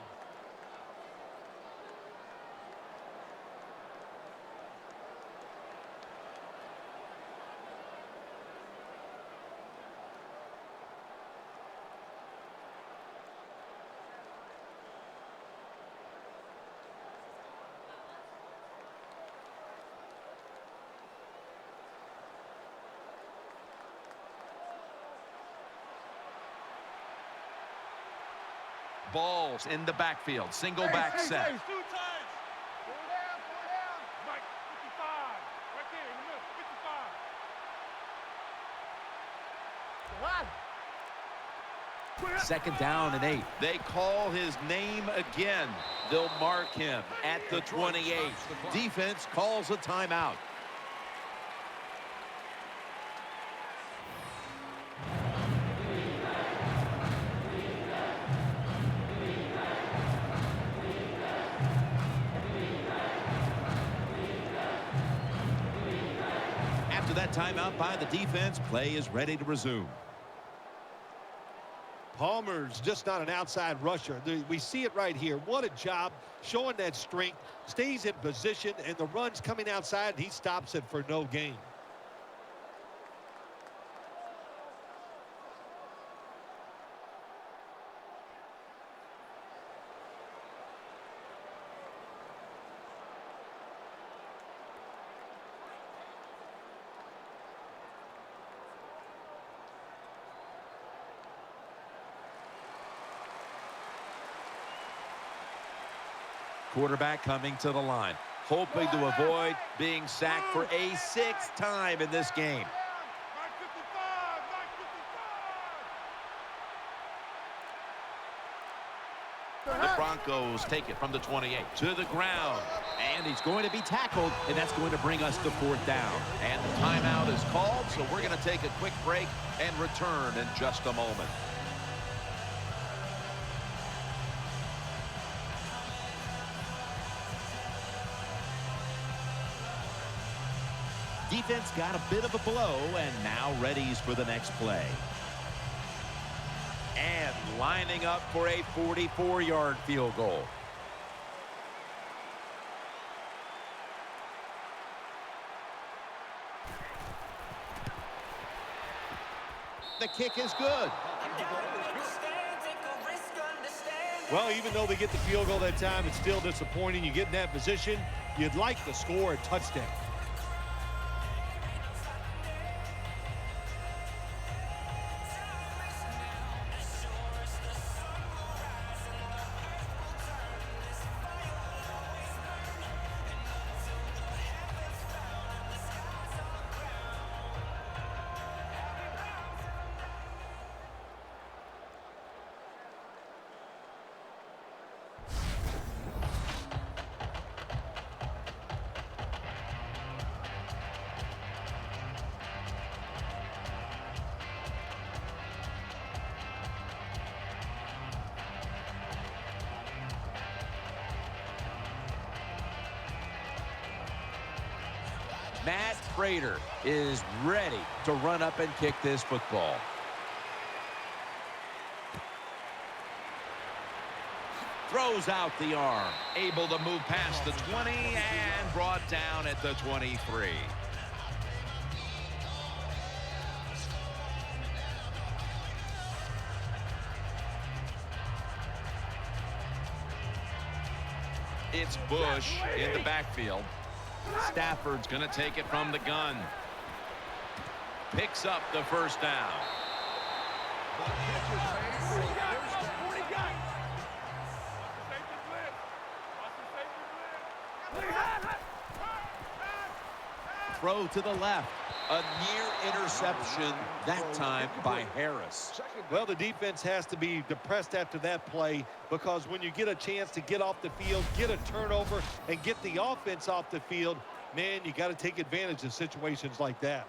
Balls in the backfield. Single back set. 2 times. Pull down. Mike 55. Right there in the middle. 55. 2nd down and 8. They call his name again. They'll mark him at the 28. Defense calls a timeout. After that timeout by the defense, play is ready to resume. Palmer's just not an outside rusher. We see it right here. What a job showing that strength. Stays in position, and the run's coming outside. He stops it for no gain. Quarterback coming to the line, hoping to avoid being sacked for a 6th time in this game. The Broncos take it from the 28 to the ground. And he's going to be tackled, and that's going to bring us to 4th down. And the timeout is called, so we're going to take a quick break and return in just a moment. Defense got a bit of a blow and now readies for the next play. And lining up for a 44-yard field goal. The kick is good. Well, even though they get the field goal that time, it's still disappointing. You get in that position, you'd like to score a touchdown. Matt Prater is ready to run up and kick this football. Throws out the arm. Able to move past the 20 and brought down at the 23. It's Bush in the backfield. Stafford's going to take it from the gun. Picks up the first down. Throw to the left. A near interception, that time by Harris. Well, the defense has to be depressed after that play, because when you get a chance to get off the field, get a turnover, and get the offense off the field, man, you got to take advantage of situations like that.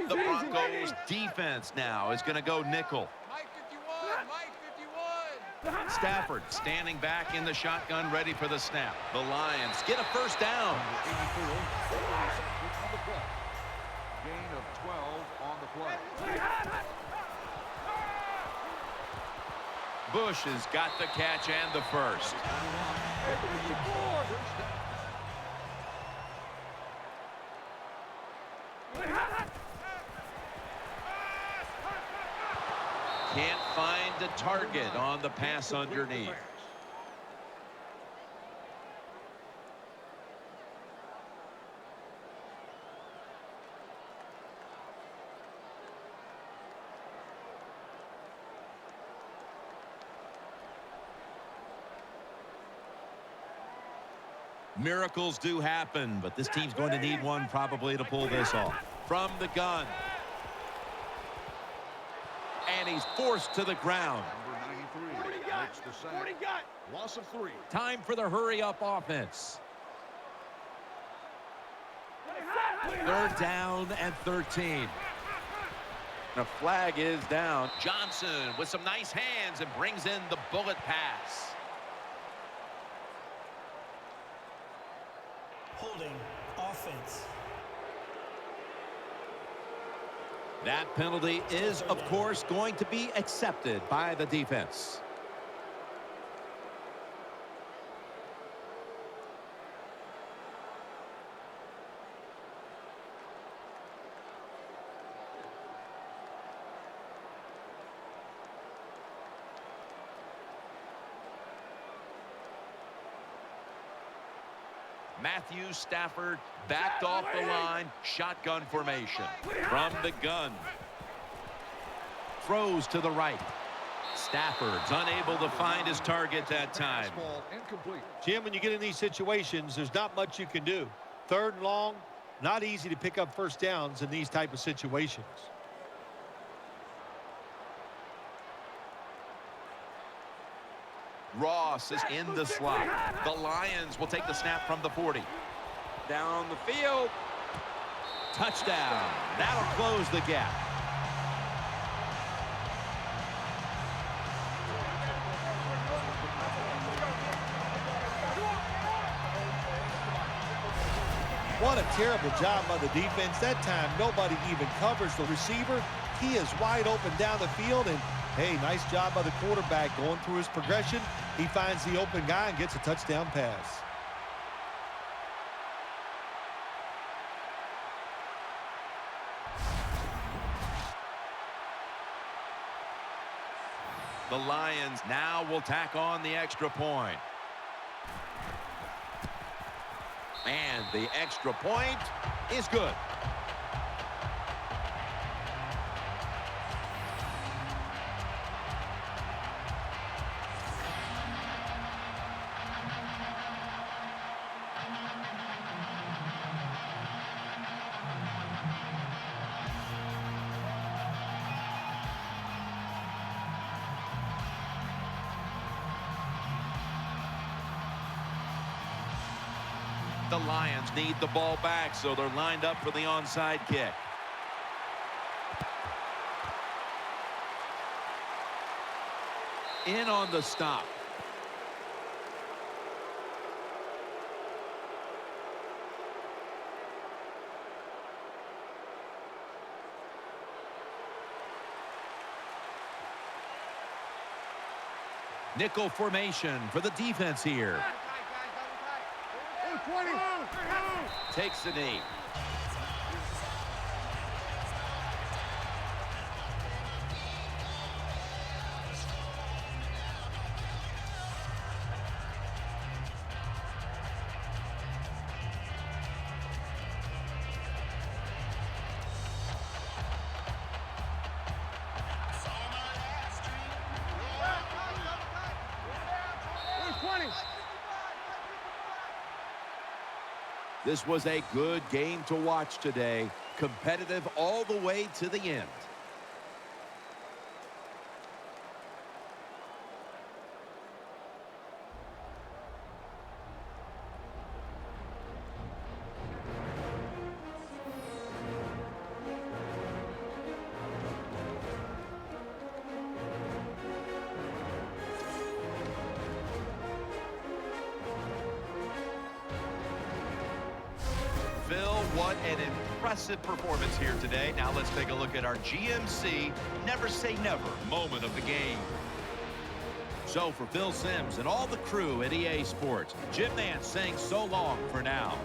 The Broncos defense now is going to go nickel. Mike 51, Mike 51. Stafford standing back in the shotgun, ready for the snap. The Lions get a first down. Gain of 12 on the play. Bush has got the catch and the first. Can't find the target on the pass underneath. Miracles do happen, but this team's going to need one probably to pull this off. From the gun. And he's forced to the ground. Number 93 makes the sack. Loss of 3. Time for the hurry-up offense. 3rd down and 13. The flag is down. Johnson with some nice hands and brings in the bullet pass. Holding offense. That penalty is, of course, going to be accepted by the defense. Matthew Stafford backed off the line. Shotgun formation. From the gun. Throws to the right. Stafford's unable to find his target that time. Ball incomplete. Jim, when you get in these situations, there's not much you can do. 3rd and long, not easy to pick up first downs in these type of situations. Ross is in the slot. The Lions will take the snap from the 40. Down the field. Touchdown. That'll close the gap. What a terrible job by the defense. That time, nobody even covers the receiver. He is wide open down the field, and hey, nice job by the quarterback going through his progression. He finds the open guy and gets a touchdown pass. The Lions now will tack on the extra point. And the extra point is good. The Lions need the ball back, so they're lined up for the onside kick. In on the stop. Nickel formation for the defense here. Takes the knee. This was a good game to watch today. Competitive all the way to the end. Phil, what an impressive performance here today. Now let's take a look at our GMC never say never moment of the game. So for Phil Simms and all the crew at EA Sports, Jim Nance saying so long for now.